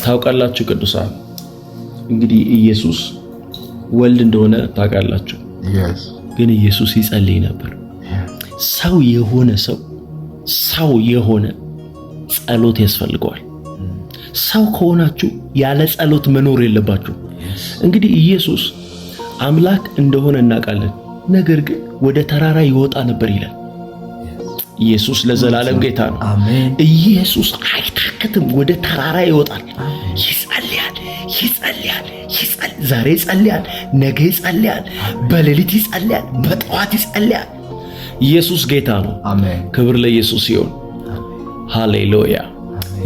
ታውቃላችሁ ቅዱሳን እንግዲህ ኢየሱስ ወልድ እንደሆነ ታውቃላችሁ። ግን ኢየሱስ ይጸልይ ነበር። ሰው የሆነ ጸሎት ያስፈልገዋል። ሰው ከሆናችሁ ያለ ጸሎት መኖር የለባችሁ። እንግዲህ ኢየሱስ አምላክ እንደሆነ እናውቃለን። ነገር ግን ወደ ተራራ ይወጣ ነበር ይላል። ኢየሱስ ለዘላለም ጌታ ነው። ኢየሱስ አይታከትም፣ ወደ ተራራ ይወጣል፣ ይጸልያል። ዛሬ ይጸልያል፣ ነገ ይጸልያል፣ በሌሊት ይጸልያል፣ በጠዋት ይጸልያል። ኢየሱስ ጌታ ነው። ክብር ለኢየሱስ ይሁን። ሃሌሉያ።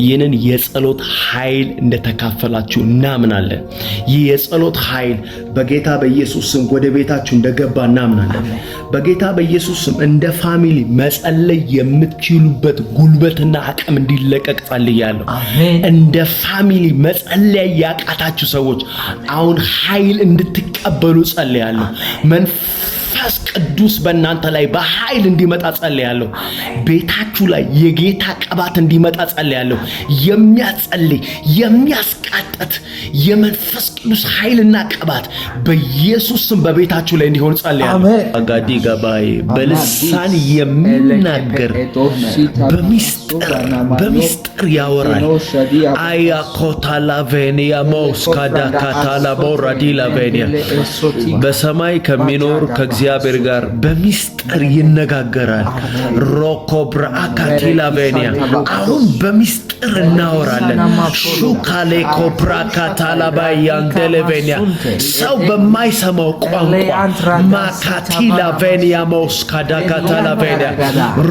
ይህንን የጸሎት ኃይል እንደተካፈላችሁ እናምናለን። ይህ የጸሎት ኃይል በጌታ በኢየሱስ ስም ወደ ቤታችሁ እንደገባ እናምናለን። በጌታ በኢየሱስ ስም እንደ ፋሚሊ መጸለይ የምትችሉበት ጉልበትና አቅም እንዲለቀቅ ጸልያለሁ። እንደ ፋሚሊ መጸለይ ያቃታችሁ ሰዎች አሁን ኃይል እንድትቀበሉ ጸልያለሁ። መንፈስ ቅዱስ በእናንተ ላይ በኃይል እንዲመጣ ጸልያለሁ። ቤታችሁ ላይ የጌታ ቅባት እንዲመጣ ጸልያለሁ። የሚያጸልይ የሚያስቃጥት የመንፈስ ቅዱስ ኃይልና ቅባት በኢየሱስ ስም በቤታችሁ ላይ እንዲሆን ጸልያለሁ። አጋዲ ጋባይ በልሳን የሚናገር በሚስጥር ያወራል። አያ ኮታላ ቬኒያ ሞስካዳ ካታላ ቦራዲላ ቬኒያ በሰማይ ከሚኖር ከእግዚአብሔር ጋር በሚስጥር ይነጋገራል። ሮኮ ብራካቲላ ቬኒያ አሁን በሚስጥር እናወራለን። ሹካሌ ኮብራካታላ ባያንደለ ቬኒያ ሰው በማይሰማው ቋንቋ ማካቲላ ቬኒያ ሞስካዳ ካታላ ቬኒያ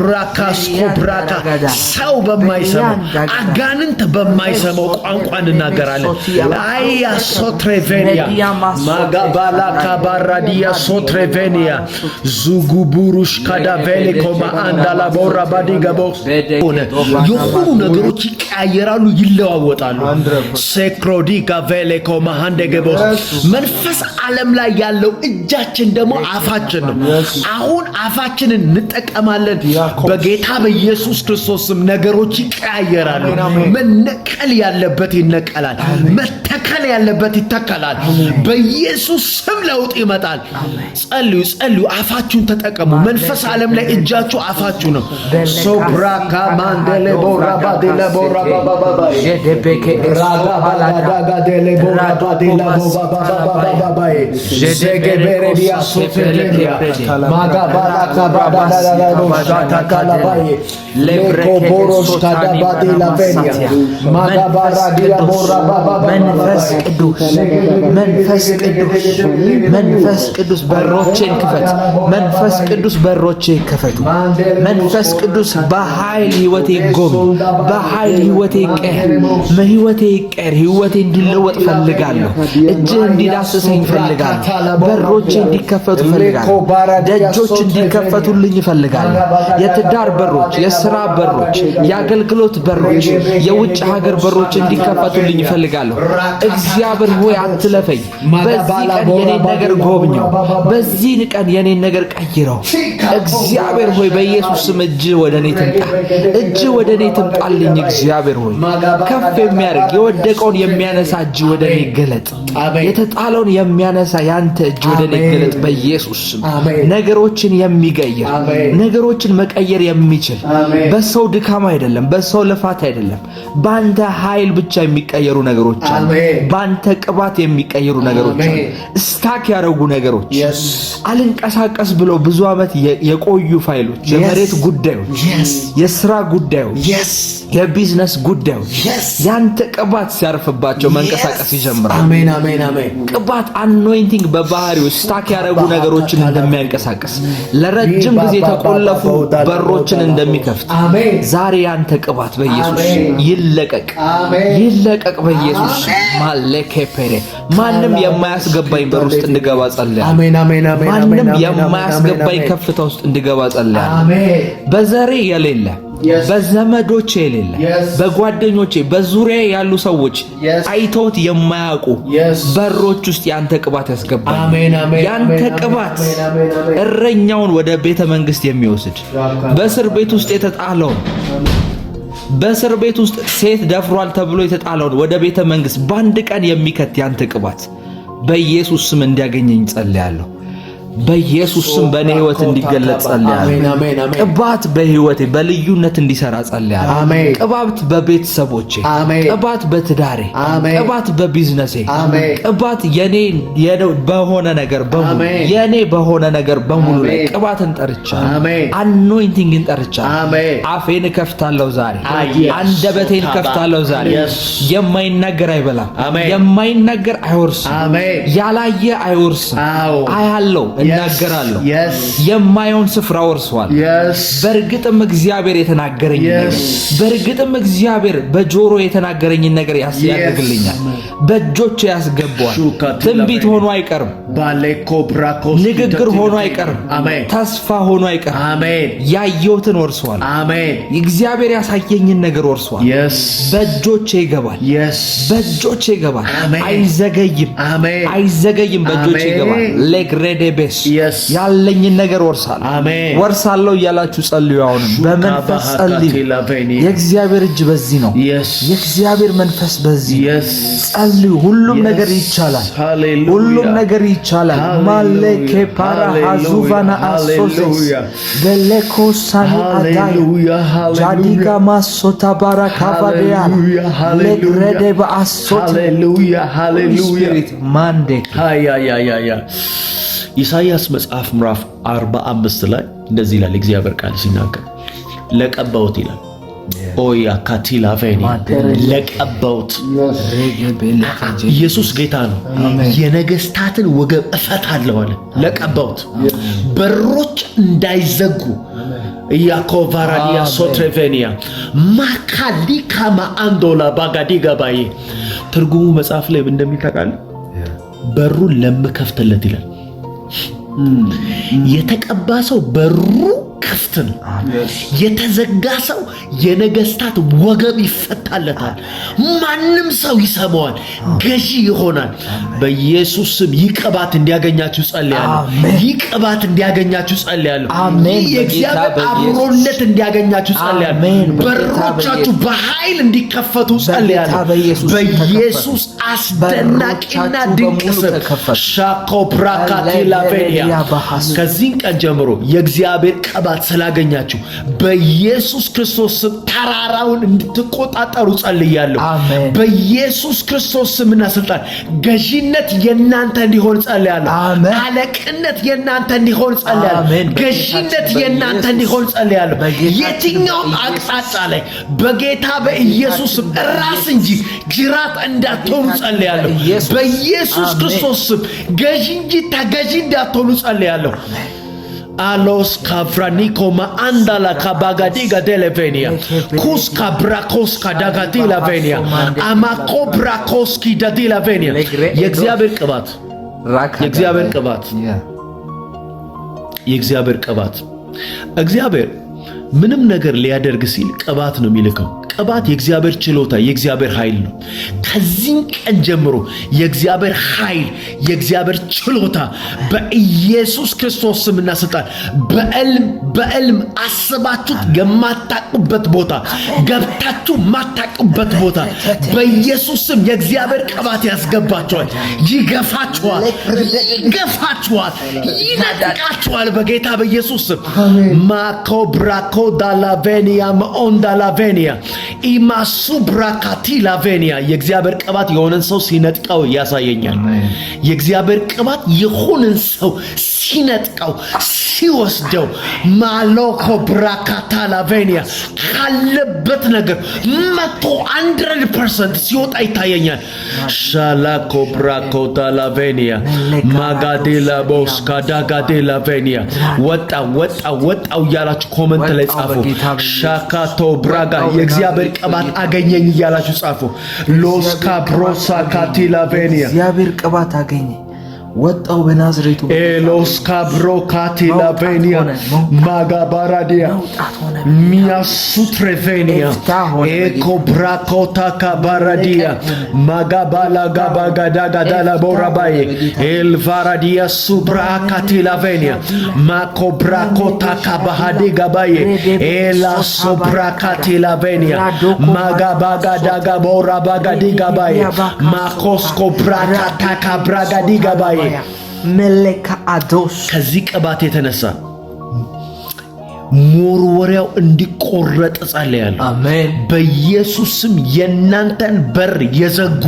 ራካስ ኮብራካ ሰው በማይሰማው አጋንንት በማይሰማው ቋንቋ እንናገራለን። አያ ሶትሬቬኒያ ማጋባላ ካባራዲያ ሶትሬቬኒያ ዙጉቡሩሽ ካዳቬሌ ኮማ አንዳላ ቦራ ባዲጋቦስ የሆኑ ነገሮች ይቀያየራሉ፣ ይለዋወጣሉ። ሴክሮዲ ጋቬሌ ኮማ አንደገቦስ መንፈስ ዓለም ላይ ያለው እጃችን ደግሞ አፋችን ነው። አሁን አፋችንን እንጠቀማለን። በጌታ በኢየሱስ ክርስቶስም ነገሮች ይቀያየራሉ። መነቀል ያለበት ይነቀላል፣ መተከል ያለበት ይተከላል። በኢየሱስ ስም ለውጥ ይመጣል። ጸልዩ፣ አፋችሁን ተጠቀሙ። መንፈስ ዓለም ላይ እጃችሁ አፋችሁ ነው። ሶብራካ ማንደለ ቦራ ባዲላ ቦራ ባባባ ጀደበከ ራጋባላዳጋ ደለ ቦራ ባዲላ ቦባባባ ጀገበረዲያ ሶተለዲያ ማጋባላካ ባዳላላ ቦሻታ ካላባይ ለብረከ ቦሮስ ካዳባዲላ ቬኒያ ማጋባራዲያ ቦራ ባባባ መንፈስ ቅዱስ በሮቼን ክፈት። መንፈስ ቅዱስ በሮቼን ክፈቱ። መንፈስ ቅዱስ በኃይል ህይወቴ ጎብኝ። በኃይል ህይወቴ ይቀየር። ህይወቴ ይቀየር። ህይወቴ እንዲለወጥ ፈልጋለሁ። እጅህ እንዲዳስሰኝ ፈልጋለሁ። በሮቼ እንዲከፈቱ ፈልጋለሁ። ደጆች እንዲከፈቱልኝ ፈልጋለሁ። የትዳር በሮች፣ የሥራ በሮች፣ የአገልግሎት በሮች፣ የውጭ ሀገር በሮች እንዲከፈቱልኝ ፈልጋለሁ። እግዚአብሔር ሆይ አትለፈኝ። በዚህ ቀን የኔን ነገር ጎብኘው። በዚህ ቀን የኔን ነገር ቀይረው። እግዚአብሔር ሆይ በኢየሱስ ስም እጅ ወደኔ ትምጣ። እጅ ወደኔ ትምጣልኝ። እግዚአብሔር ሆይ ከፍ የሚያደርግ የወደቀውን የሚያነሳ እጅ ወደኔ ገለጥ። የተጣለውን የሚያነሳ ያንተ እጅ ወደኔ ገለጥ። በኢየሱስ ስም ነገሮችን የሚቀይር ነገሮችን መቀየር የሚችል በሰው ድካም አይደለም፣ በሰው ልፋት አይደለም፣ ባንተ ኃይል ብቻ የሚቀየሩ ነገሮች አሉ። ባንተ ቅባት የሚቀየሩ ነገሮች አሉ። ስታክ ያደረጉ ነገሮች አልንቀሳቀስ ብለው ብዙ ዓመት የቆዩ ፋይሎች፣ የመሬት ጉዳዮች፣ የሥራ ጉዳዮች፣ የቢዝነስ ጉዳዮች ያንተ ቅባት ሲያርፍባቸው መንቀሳቀስ ይጀምራል። አሜን። ቅባት አኖይንቲንግ በባህሪው ስታክ ያደረጉ ነገሮችን እንደሚያንቀሳቀስ ለረጅም ጊዜ የተቆለፉ በሮችን እንደሚከፍት ዛሬ ያንተ ቅባት በኢየሱስ ይለቀቅ። በኢየሱስ ማለከፔሬ ማንም የማያስገባኝ በር ውስጥ እንድገባ ጸልያለሁ። ማንም የማያስገባኝ ከፍታ ውስጥ እንድገባ ጸልያለሁ። በዘሬ የሌለ በዘመዶቼ የሌለ በጓደኞቼ በዙሪያ ያሉ ሰዎች አይተውት የማያውቁ በሮች ውስጥ ያንተ ቅባት ያስገባል። ያንተ ቅባት እረኛውን ወደ ቤተ መንግስት የሚወስድ በእስር ቤት ውስጥ የተጣለውን በእስር ቤት ውስጥ ሴት ደፍሯል ተብሎ የተጣለውን ወደ ቤተ መንግሥት በአንድ ቀን የሚከት ያንተ ቅባት በኢየሱስ ስም እንዲያገኘኝ ጸልያለሁ። በኢየሱስ ስም በእኔ ሕይወት እንዲገለጽ ጸልያለሁ። ቅባት በሕይወቴ በልዩነት እንዲሰራ ጸልያለሁ። ቅባት በቤተሰቦቼ፣ ቅባት በትዳሬ፣ ቅባት በቢዝነሴ፣ ቅባት የኔ በሆነ ነገር በሙሉ የኔ በሆነ ነገር በሙሉ ላይ ቅባትን ጠርቻለሁ። አኖይንቲንግን ጠርቻለሁ። አፌን እከፍታለሁ ዛሬ፣ አንደበቴን እከፍታለሁ ዛሬ። የማይናገር አይበላም፣ የማይናገር አይወርስም፣ ያላየ አይወርስም። አያለው እናገራለሁ። የማየውን ስፍራ ወርሷል። በእርግጥም እግዚአብሔር የተናገረኝ ነገር በእርግጥም እግዚአብሔር በጆሮ የተናገረኝ ነገር ያስያግልኛል፣ በእጆቼ ያስገባዋል። ትንቢት ሆኖ አይቀርም፣ ንግግር ሆኖ አይቀርም፣ ተስፋ ሆኖ አይቀርም። ያየሁትን ወርሷል። እግዚአብሔር ያሳየኝን ነገር ወርሷል። በእጆቼ ይገባል፣ በእጆቼ ይገባል። አይዘገይም፣ አይዘገይም። በእጆቼ ይገባል። ለግሬዴቤስ ያለኝን ነገር ወርሳለሁ እያላችሁ ጸልዩ። አሁንም በመንፈስ ጸልዩ። የእግዚአብሔር እጅ በዚህ ነው። የእግዚአብሔር መንፈስ በዚህ ጸልዩ። ሁሉም ነገር ይቻላል፣ ሁሉም ነገር ይቻላል። ማለከ ፓራ ሀዙቫና አሶዘስ በለኮሳኒ አዳይ ጃዲጋ ማሶታ ባራካባዲያ ለግሬዴ በአሶት ሃሌሉያ ማንዴ ኢሳይያስ መጽሐፍ ምዕራፍ 45 ላይ እንደዚህ ይላል እግዚአብሔር ቃል ሲናገር፣ ለቀባውት ይላል። ኦያ ካቲላ ቬኒ ለቀባውት። ኢየሱስ ጌታ ነው። የነገስታትን ወገብ እፈታለሁ አለ። ለቀባውት በሮች እንዳይዘጉ ያኮቫራዲያ ሶትሬቬኒያ ማካሊካ ማአንዶላ ባጋዲ ገባይ። ትርጉሙ መጽሐፍ ላይ እንደሚታቃል በሩን ለምከፍትለት ይላል። የተቀባ ሰው በሩ ክፍት ነው። የተዘጋ ሰው የነገስታት ወገብ ይፈታለታል። ማንም ሰው ይሰማዋል፣ ገዢ ይሆናል። በኢየሱስ ስም ይቅባት እንዲያገኛችሁ ጸልያለሁ። ይቅባት እንዲያገኛችሁ ጸልያለሁ። የእግዚአብሔር አብሮነት እንዲያገኛችሁ ጸልያለሁ። በሮቻችሁ በኃይል እንዲከፈቱ ጸልያለሁ። በኢየሱስ አስደናቂና ድንቅ ስም ሻኮ ብራካቴላቬኒያ ከዚህ ቀን ጀምሮ የእግዚአብሔር ቅባት ስላገኛችሁ በኢየሱስ ክርስቶስ ስም ተራራውን እንድትቆጣጠሩ ጸልያለሁ። በኢየሱስ ክርስቶስ ስምና ስልጣን ገዢነት የናንተ እንዲሆን ጸልያለሁ። አለቅነት የናንተ እንዲሆን ጸልያለሁ። ገዢነት የናንተ እንዲሆን ጸልያለሁ። የትኛውም አቅጣጫ ላይ በጌታ በኢየሱስ ስም ራስ እንጂ ጅራት እንዳትሆኑ ጸልያለሁ። በኢየሱስ ክርስቶስ ስም ገዢ እንጂ ተገዢ እንዳትሆኑ ጸልያለሁ። አሎስ ካፍራኒኮ ማአንዳላ ካባጋዲጋ ዴሌቬኒያ ኩስካ ብራኮስካ ዳጋዲላ ቬኒያ አማኮ ብራኮስኪ ዳዲላ ቬኒያ የእግዚአብሔር ቅባት የእግዚአብሔር ቅባት የእግዚአብሔር ቅባት እግዚአብሔር ምንም ነገር ሊያደርግ ሲል ቅባት ነው የሚልከው። ቅባት የእግዚአብሔር ችሎታ የእግዚአብሔር ኃይል ነው። ከዚህ ቀን ጀምሮ የእግዚአብሔር ኃይል የእግዚአብሔር ችሎታ በኢየሱስ ክርስቶስ ስምና ስልጣን በዕልም አስባችሁት የማታቁበት ቦታ ገብታችሁ የማታቁበት ቦታ በኢየሱስ ስም የእግዚአብሔር ቅባት ያስገባችኋል፣ ይገፋችኋል፣ ይገፋችኋል፣ ይነጥቃችኋል በጌታ በኢየሱስ ስም። ማኮ ብራኮ ዳላቬኒያ መኦን ዳላቬኒያ ኢማሱ ብራካቲ ላቬኒያ የእግዚአብሔር ቅባት የሆነን ሰው ሲነጥቀው ያሳየኛል። የእግዚአብሔር ቅባት የሆነን ሰው ሲነጥቀው ሲወስደው ማሎኮ ብራካታ ላቬኒያ ካለበት ነገር 100% ሲወጣ ይታየኛል። ሻላኮ ብራኮታ ላቬኒያ ማጋዴላ ቦስካ ዳጋዴላ ቬኒያ ወጣው እያላችሁ ኮመንት ላይ ጻፉ። ሻካቶ ብራጋ የእግዚአብሔር ቅባት አገኘኝ እያላችሁ ጻፉ። ሎስካ ብሮሳ ካቲላ ቬኒያ እግዚአብሔር ቅባት አገኘኝ ወጣው በናዝሬቱ ኤሎስካ ብሮ ካቲላ ቬኒያ ማጋባራዲያ miasutrevenia ekobrakota kabaradia magabala gabagadagadala borabaye elvaradia subrakatilavenia makobrakota kabahadigabaye ela sobrakatilavenia magabagadaga borabagadigabaye makosko brakata kabragadigabaye meleka ados ከዚህ ቅባት የተነሳ ሞርወሪያው እንዲቆረጥ ጸልያለሁ። አሜን። በኢየሱስ ስም የናንተን በር የዘጉ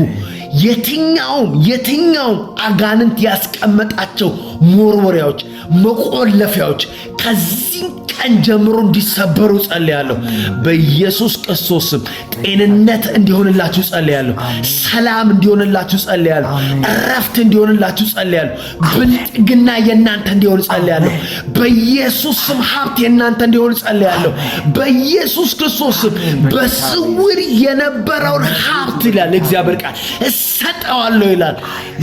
የትኛውም አጋንንት ያስቀመጣቸው ሞርወሪያዎች መቆለፊያዎች ከዚህ ቀን ጀምሮ እንዲሰበሩ ጸልያለሁ። በኢየሱስ ክርስቶስ ስም ጤንነት እንዲሆንላችሁ ጸልያለሁ። ሰላም እንዲሆንላችሁ ጸልያለሁ። እረፍት እንዲሆንላችሁ ጸልያለሁ። ብልጥግና የናንተ እንዲሆን ጸልያለሁ። በኢየሱስ ስም ሀብት የናንተ እንዲሆን ጸልያለሁ። በኢየሱስ ክርስቶስ ስም በስውር የነበረውን ሀብት ይላል እግዚአብሔር ቃል እሰጠዋለሁ ይላል።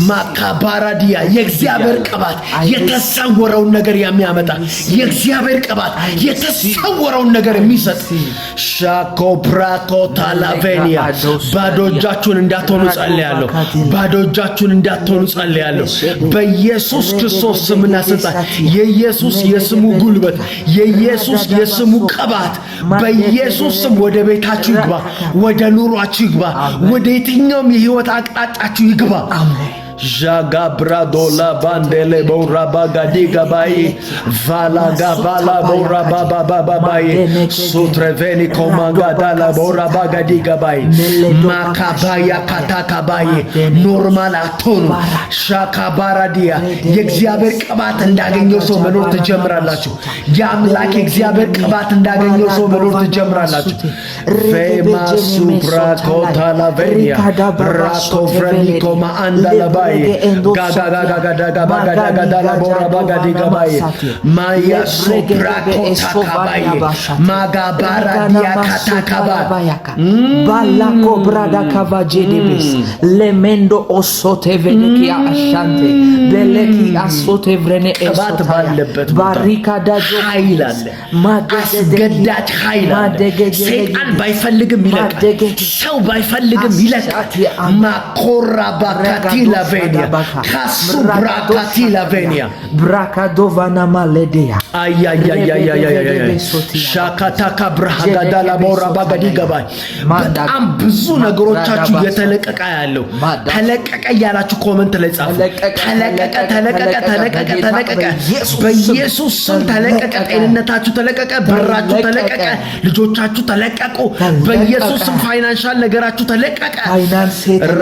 ማካባራዲያ የእግዚአብሔር ቅባት የተሰወረውን ነገር የሚያመጣ የእግዚአብሔር ቅባት የተሰወረውን ነገር የሚሰጥ ሻኮ ብራኮ ታላቬኒያ ባዶ እጃችሁን እንዳትሆኑ ጸልያለሁ። ባዶ እጃችሁን እንዳትሆኑ ጸልያለሁ። በኢየሱስ ክርስቶስ ስምና ስልጣን የኢየሱስ የስሙ ጉልበት የኢየሱስ የስሙ ቅባት በኢየሱስ ስም ወደ ቤታችሁ ይግባ፣ ወደ ኑሯችሁ ይግባ፣ ወደ የትኛውም የህይወት አቅጣጫችሁ ይግባ። አሜን። Jagabradola bandele borabaga digabai valaga vala borabababai sutreveni komangada borabaga digabai makabaya katakabai normal atonu shakabaradia የእግዚአብሔር ቅባት እንዳገኘው ሰው መኖር ትጀምራላችሁ። የአምላክ የእግዚአብሔር ቅባት እንዳገኘው ሰው መኖር ትጀምራላችሁ። ፌማሱ ብራኮታላቬኒያ ብራኮፍረኒኮማ አንዳላባ ጋጋጋጋጋጋጋጋጋጋጋጋላ ቦራባጋዲጋባይ ማያ ሶፕራኮታካባይ ማጋባራዲያ ካታካባይ ባላኮ ብራዳካቫጄዲቤስ ለሜንዶ ኦሶቴቬኒኪያ አሻንቴ በለኪ አሶቴቭረኔ ቅባት ባለበት ባሪካዳጆ ኃይል አለ። አስገዳጅ ኃይል አለ። ሰይጣን ባይፈልግም ይለቃል። ሰው ባይፈልግም ይለቃል። ማኮራ ባካቲላ ካሱ ብራካቲላ ቬኒያ ብራካዶቫና ማሌዲያ ሻካታካ ብራጋዳላ ቦራባጋዲ ገባይ በጣም ብዙ ነገሮቻችሁ የተለቀቀ ያለው ተለቀቀ ያላችሁ ኮሜንት ላይ ጻፉ። ተለቀቀ በኢየሱስ ስም ተለቀቀ። ጤንነታችሁ ተለቀቀ፣ ብራችሁ ተለቀቀ፣ ልጆቻችሁ ተለቀቁ በኢየሱስ ስም። ፋይናንሻል ነገራችሁ ተለቀቀ።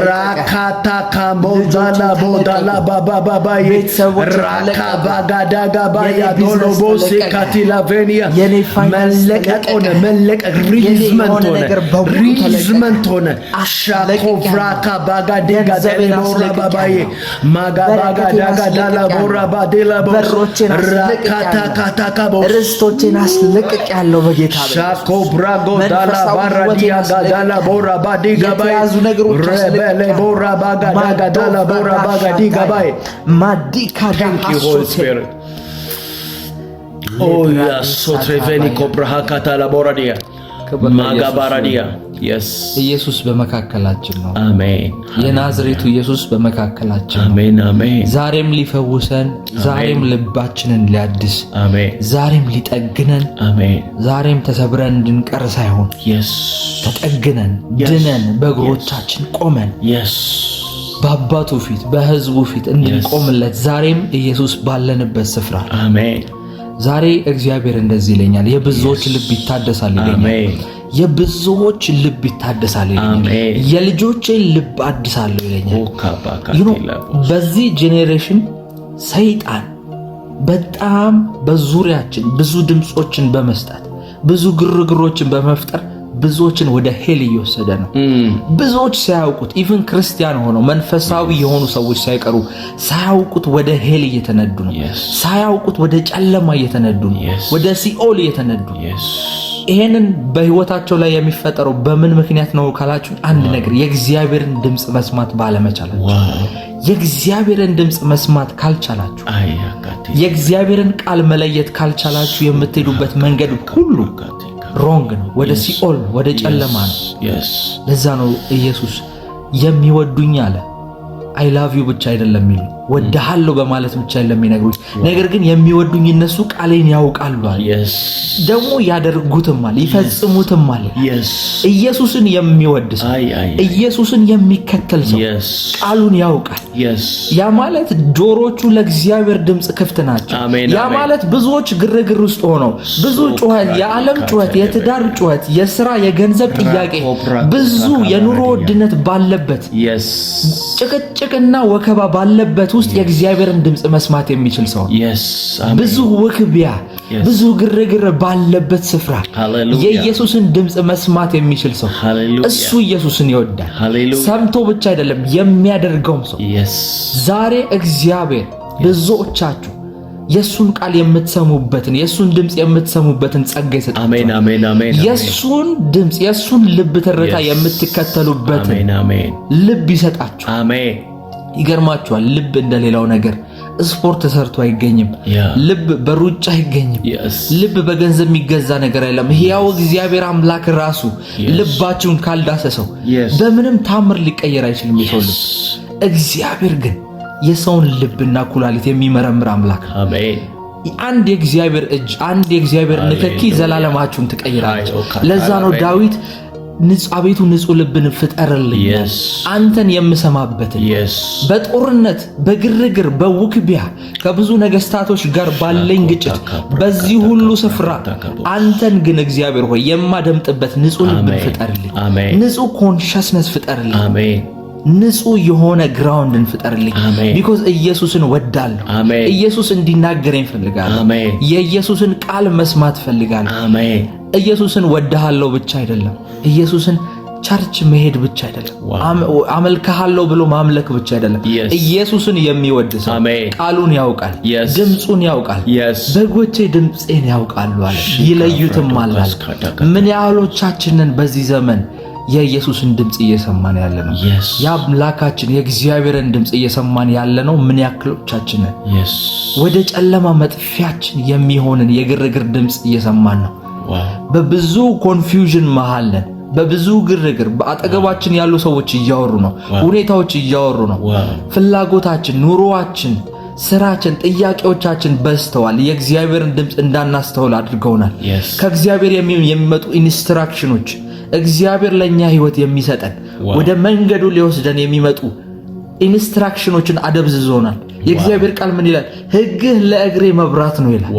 ራካታካ ሞዛላ ቦዳላ ባባባባይ ራካ ባጋዳጋ ባያ ዶሎቦሴ ካቲላቬኒያ መለቀቅ ሪሊዝመንት ሆነ ሻኮ ፍራካ ባጋዴጋ ደሎራ ባባይ ማጋባጋዳጋ ዳላ ቦራ ባዴላ ቦሮች ራካታካታካ ርስቶችን አስለቅቅ ያለው በጌታ ሻኮ ብራጎ ዳላ ባራዲያ ጋዳላ ቦራ ባዲጋ ባይ ረበለ ቦራ ባጋዳጋ ዳላ ቦራ ባጋዲጋ ባይ ማዲካ ዳሃሶቴ ኦያ ሶትሬቬኒ ኮብራሃካታ ላቦራዲያ ማጋባራዲያ yes ኢየሱስ በመካከላችን ነው። አሜን። የናዝሬቱ ኢየሱስ በመካከላችን ነው። አሜን አሜን። ዛሬም ሊፈውሰን፣ ዛሬም ልባችንን ሊያድስ፣ አሜን። ዛሬም ሊጠግነን፣ አሜን። ዛሬም ተሰብረን እንድንቀር ሳይሆን yes ተጠግነን ድነን በእግሮቻችን ቆመን yes በአባቱ ፊት በሕዝቡ ፊት እንድንቆምለት ዛሬም ኢየሱስ ባለንበት ስፍራ አሜን። ዛሬ እግዚአብሔር እንደዚህ ይለኛል፣ የብዙዎች ልብ ይታደሳል ይለኛል። የብዙዎች ልብ ይታደሳል ይለኛል። የልጆቼን ልብ አድሳለሁ ይለኛል። በዚህ ጄኔሬሽን ሰይጣን በጣም በዙሪያችን ብዙ ድምጾችን በመስጠት ብዙ ግርግሮችን በመፍጠር ብዙዎችን ወደ ሄል እየወሰደ ነው። ብዙዎች ሳያውቁት ኢቭን ክርስቲያን ሆነው መንፈሳዊ የሆኑ ሰዎች ሳይቀሩ ሳያውቁት ወደ ሄል እየተነዱ ነው። ሳያውቁት ወደ ጨለማ እየተነዱ ነው። ወደ ሲኦል እየተነዱ ነው። ይሄንን በህይወታቸው ላይ የሚፈጠረው በምን ምክንያት ነው ካላችሁ፣ አንድ ነገር የእግዚአብሔርን ድምጽ መስማት ባለመቻላችሁ። የእግዚአብሔርን ድምጽ መስማት ካልቻላችሁ፣ የእግዚአብሔርን ቃል መለየት ካልቻላችሁ የምትሄዱበት መንገድ ሁሉ ሮንግ ነው፣ ወደ ሲኦል ነው፣ ወደ ጨለማ ነው። ለዛ ነው ኢየሱስ የሚወዱኝ አለ። አይ ላቭ ዩ ብቻ አይደለም የሚሉ ወድሃለሁ በማለት ብቻ አይደለም የሚነግሩት፣ ነገር ግን የሚወዱኝ እነሱ ቃሌን ያውቃሉ አለ። ደግሞ ያደርጉትማል፣ ይፈጽሙትማል። ኢየሱስን የሚወድ ሰው፣ ኢየሱስን የሚከተል ሰው ቃሉን ያውቃል። ያ ማለት ጆሮቹ ለእግዚአብሔር ድምፅ ክፍት ናቸው። ያ ማለት ብዙዎች ግርግር ውስጥ ሆነው ብዙ ጩኸት፣ የዓለም ጩኸት፣ የትዳር ጩኸት፣ የሥራ የገንዘብ ጥያቄ፣ ብዙ የኑሮ ውድነት ባለበት፣ ጭቅጭቅና ወከባ ባለበት ውስጥ የእግዚአብሔርን ድምፅ መስማት የሚችል ሰው፣ ብዙ ውክቢያ፣ ብዙ ግርግር ባለበት ስፍራ የኢየሱስን ድምፅ መስማት የሚችል ሰው፣ እሱ ኢየሱስን ይወዳል። ሰምቶ ብቻ አይደለም የሚያደርገውም ሰው። ዛሬ እግዚአብሔር ብዙዎቻችሁ የሱን ቃል የምትሰሙበትን የሱን ድምፅ የምትሰሙበትን ጸጋ ይሰጣል። አሜን አሜን አሜን። የሱን ድምፅ የሱን ልብ ትርታ የምትከተሉበትን ልብ ይሰጣችሁ። አሜን። ይገርማችኋል፣ ልብ እንደሌላው ነገር ስፖርት ተሰርቶ አይገኝም። ልብ በሩጫ አይገኝም። ልብ በገንዘብ የሚገዛ ነገር አይደለም። ሕያው እግዚአብሔር አምላክ ራሱ ልባችሁን ካልዳሰሰው በምንም ታምር ሊቀየር አይችልም የሰው ልብ። እግዚአብሔር ግን የሰውን ልብና ኩላሊት የሚመረምር አምላክ። አሜን። አንድ የእግዚአብሔር እጅ፣ አንድ የእግዚአብሔር ንክኪ ዘላለማችሁን ትቀይራለች። ለዛ ነው ዳዊት አቤቱ ንጹሕ ልብን ፍጠርልኝ፣ አንተን የምሰማበትን። በጦርነት በግርግር በውክቢያ ከብዙ ነገስታቶች ጋር ባለኝ ግጭት በዚህ ሁሉ ስፍራ አንተን ግን እግዚአብሔር ሆይ የማደምጥበት ንጹሕ ልብን ፍጠርልኝ፣ ንጹሕ ኮንሸስነስ ፍጠርልኝ፣ ንጹሕ የሆነ ግራውንድን ፍጠርልኝ። ቢኮዝ ኢየሱስን ወዳለሁ። ኢየሱስ እንዲናገረኝ ፈልጋለሁ። የኢየሱስን ቃል መስማት ፈልጋለሁ። ኢየሱስን ወድሃለሁ ብቻ አይደለም፣ ኢየሱስን ቸርች መሄድ ብቻ አይደለም፣ አመልክሃለሁ ብሎ ማምለክ ብቻ አይደለም። ኢየሱስን የሚወድ ሰው ቃሉን ያውቃል፣ ድምፁን ያውቃል። በጎቼ ድምፄን ያውቃሉ አለ፣ ይለዩትማል አለ። ምን ያህሎቻችንን በዚህ ዘመን የኢየሱስን ድምፅ እየሰማን ያለ ነው? የአምላካችን የእግዚአብሔርን ድምፅ እየሰማን ያለ ነው? ምን ያክሎቻችንን ወደ ጨለማ መጥፊያችን የሚሆንን የግርግር ድምፅ እየሰማን ነው? በብዙ ኮንፊውዥን መሃል ነን። በብዙ ግርግር በአጠገባችን ያሉ ሰዎች እያወሩ ነው፣ ሁኔታዎች እያወሩ ነው። ፍላጎታችን፣ ኑሮአችን፣ ስራችን፣ ጥያቄዎቻችን በዝተዋል። የእግዚአብሔርን ድምፅ እንዳናስተውል አድርገውናል። ከእግዚአብሔር የሚመጡ ኢንስትራክሽኖች፣ እግዚአብሔር ለኛ ህይወት የሚሰጠን ወደ መንገዱ ሊወስደን የሚመጡ ኢንስትራክሽኖችን አደብዝዞናል። የእግዚአብሔር ቃል ምን ይላል? ሕግህ ለእግሬ መብራት ነው ይላል።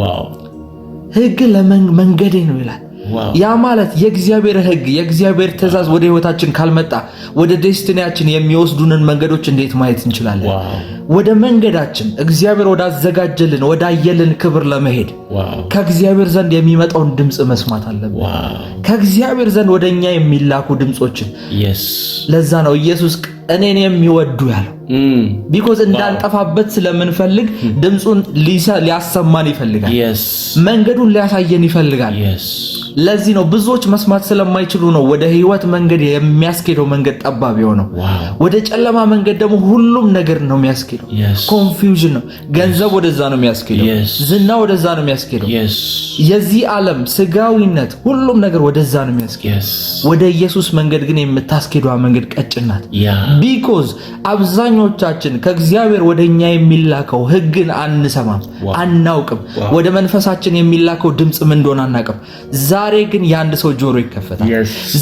ሕግህ ለመንገዴ ነው ይላል። ያ ማለት የእግዚአብሔር ሕግ የእግዚአብሔር ትእዛዝ ወደ ህይወታችን ካልመጣ ወደ ዴስቲኒያችን የሚወስዱንን መንገዶች እንዴት ማየት እንችላለን? ወደ መንገዳችን እግዚአብሔር ወዳዘጋጀልን ወዳየልን ክብር ለመሄድ ከእግዚአብሔር ዘንድ የሚመጣውን ድምፅ መስማት አለብን። ከእግዚአብሔር ዘንድ ወደኛ የሚላኩ ድምጾችን። ለዛ ነው ኢየሱስ እኔን የሚወዱ ያለው። ቢኮዝ እንዳንጠፋበት ስለምንፈልግ ድምፁን ሊያሰማን ይፈልጋል። መንገዱን ሊያሳየን ይፈልጋል። ለዚህ ነው ብዙዎች መስማት ስለማይችሉ ነው ወደ ህይወት መንገድ የሚያስኬደው መንገድ ጠባብ የሆነው። ወደ ጨለማ መንገድ ደግሞ ሁሉም ነገር ነው የሚያስኬደው። ኮንፊውዥን ነው። ገንዘብ ወደዛ ነው የሚያስኬደው። ዝና ወደዛ ነው የሚያስኬደው። የዚህ ዓለም ስጋዊነት ሁሉም ነገር ወደዛ ነው የሚያስኬደው። ወደ ኢየሱስ መንገድ ግን የምታስኬደው መንገድ ቀጭን ናት። ቢኮዝ አብዛኞቻችን ከእግዚአብሔር ወደኛ የሚላከው ህግን አንሰማም፣ አናውቅም። ወደ መንፈሳችን የሚላከው ድምፅ ምን እንደሆነ አናውቅም። ዛሬ ግን የአንድ ሰው ጆሮ ይከፈታል።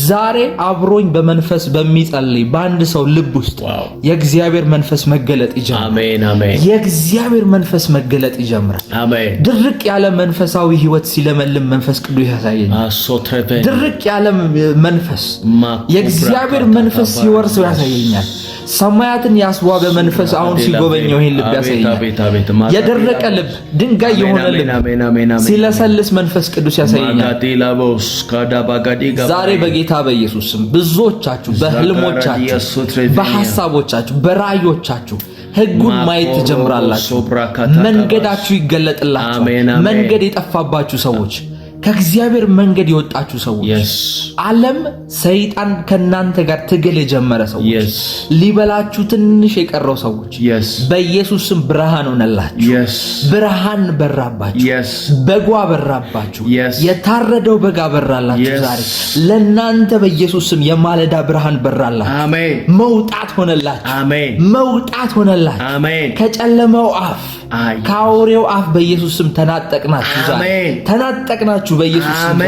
ዛሬ አብሮኝ በመንፈስ በሚጸልይ በአንድ ሰው ልብ ውስጥ የእግዚአብሔር መንፈስ መገለጥ ይጀምራል። የእግዚአብሔር መንፈስ መገለጥ ይጀምራል። ድርቅ ያለ መንፈሳዊ ህይወት ሲለመልም መንፈስ ቅዱስ ያሳየኛል። ድርቅ ያለ መንፈስ የእግዚአብሔር መንፈስ ሲወርሰው ያሳየኛል። ሰማያትን ያስዋበ መንፈስ አሁን ሲጎበኘው ይሄን ልብ ያሳየኛል። የደረቀ ልብ፣ ድንጋይ የሆነ ልብ ሲለሰልስ መንፈስ ቅዱስ ያሳየኛል። ዛሬ በጌታ በኢየሱስ ስም ብዙዎቻችሁ በህልሞቻችሁ፣ በሐሳቦቻችሁ፣ በራእዮቻችሁ ህጉን ማየት ትጀምራላችሁ። መንገዳችሁ ይገለጥላችኋል። መንገድ የጠፋባችሁ ሰዎች ከእግዚአብሔር መንገድ የወጣችሁ ሰዎች፣ ዓለም ሰይጣን ከናንተ ጋር ትግል የጀመረ ሰዎች፣ ሊበላችሁ ትንሽ የቀረው ሰዎች በኢየሱስ ስም ብርሃን ሆነላችሁ። ብርሃን በራባችሁ። በጓ በራባችሁ። የታረደው በጋ በራላችሁ። ዛሬ ለናንተ በኢየሱስ ስም የማለዳ ብርሃን በራላችሁ። አሜን። መውጣት ሆነላችሁ። አሜን። መውጣት ሆነላችሁ። አሜን። ከጨለማው አፍ ከአውሬው አፍ በኢየሱስ ስም ተናጠቅናችሁ። ዛሬ ተናጠቅናችሁ በኢየሱስ ስም።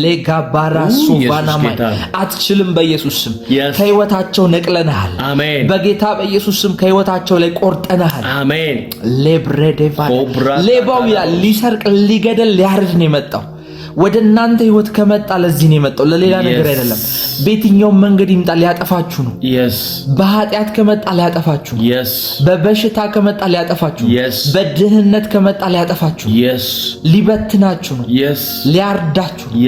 ለጋባራሱ ባናማይ አትችልም በኢየሱስ ስም። ከህይወታቸው ነቅለናል። አሜን። በጌታ በኢየሱስ ስም ከህይወታቸው ላይ ቆርጠናል። አሜን። ለብሬዴቫ ሌባው ይላል ሊሰርቅ ሊገደል ሊያርድ ነው የመጣው። ወደ እናንተ ህይወት ከመጣ ለዚህ ነው የመጣው፣ ለሌላ ነገር አይደለም። በየትኛው መንገድ ይምጣ ሊያጠፋችሁ ነው። በኃጢአት ከመጣ ሊያጠፋችሁ ነው። በበሽታ ከመጣ ሊያጠፋችሁ ነው። በድህነት ከመጣ ሊያጠፋችሁ ነው። ሊበትናችሁ ነው። ሊያርዳችሁ ነው።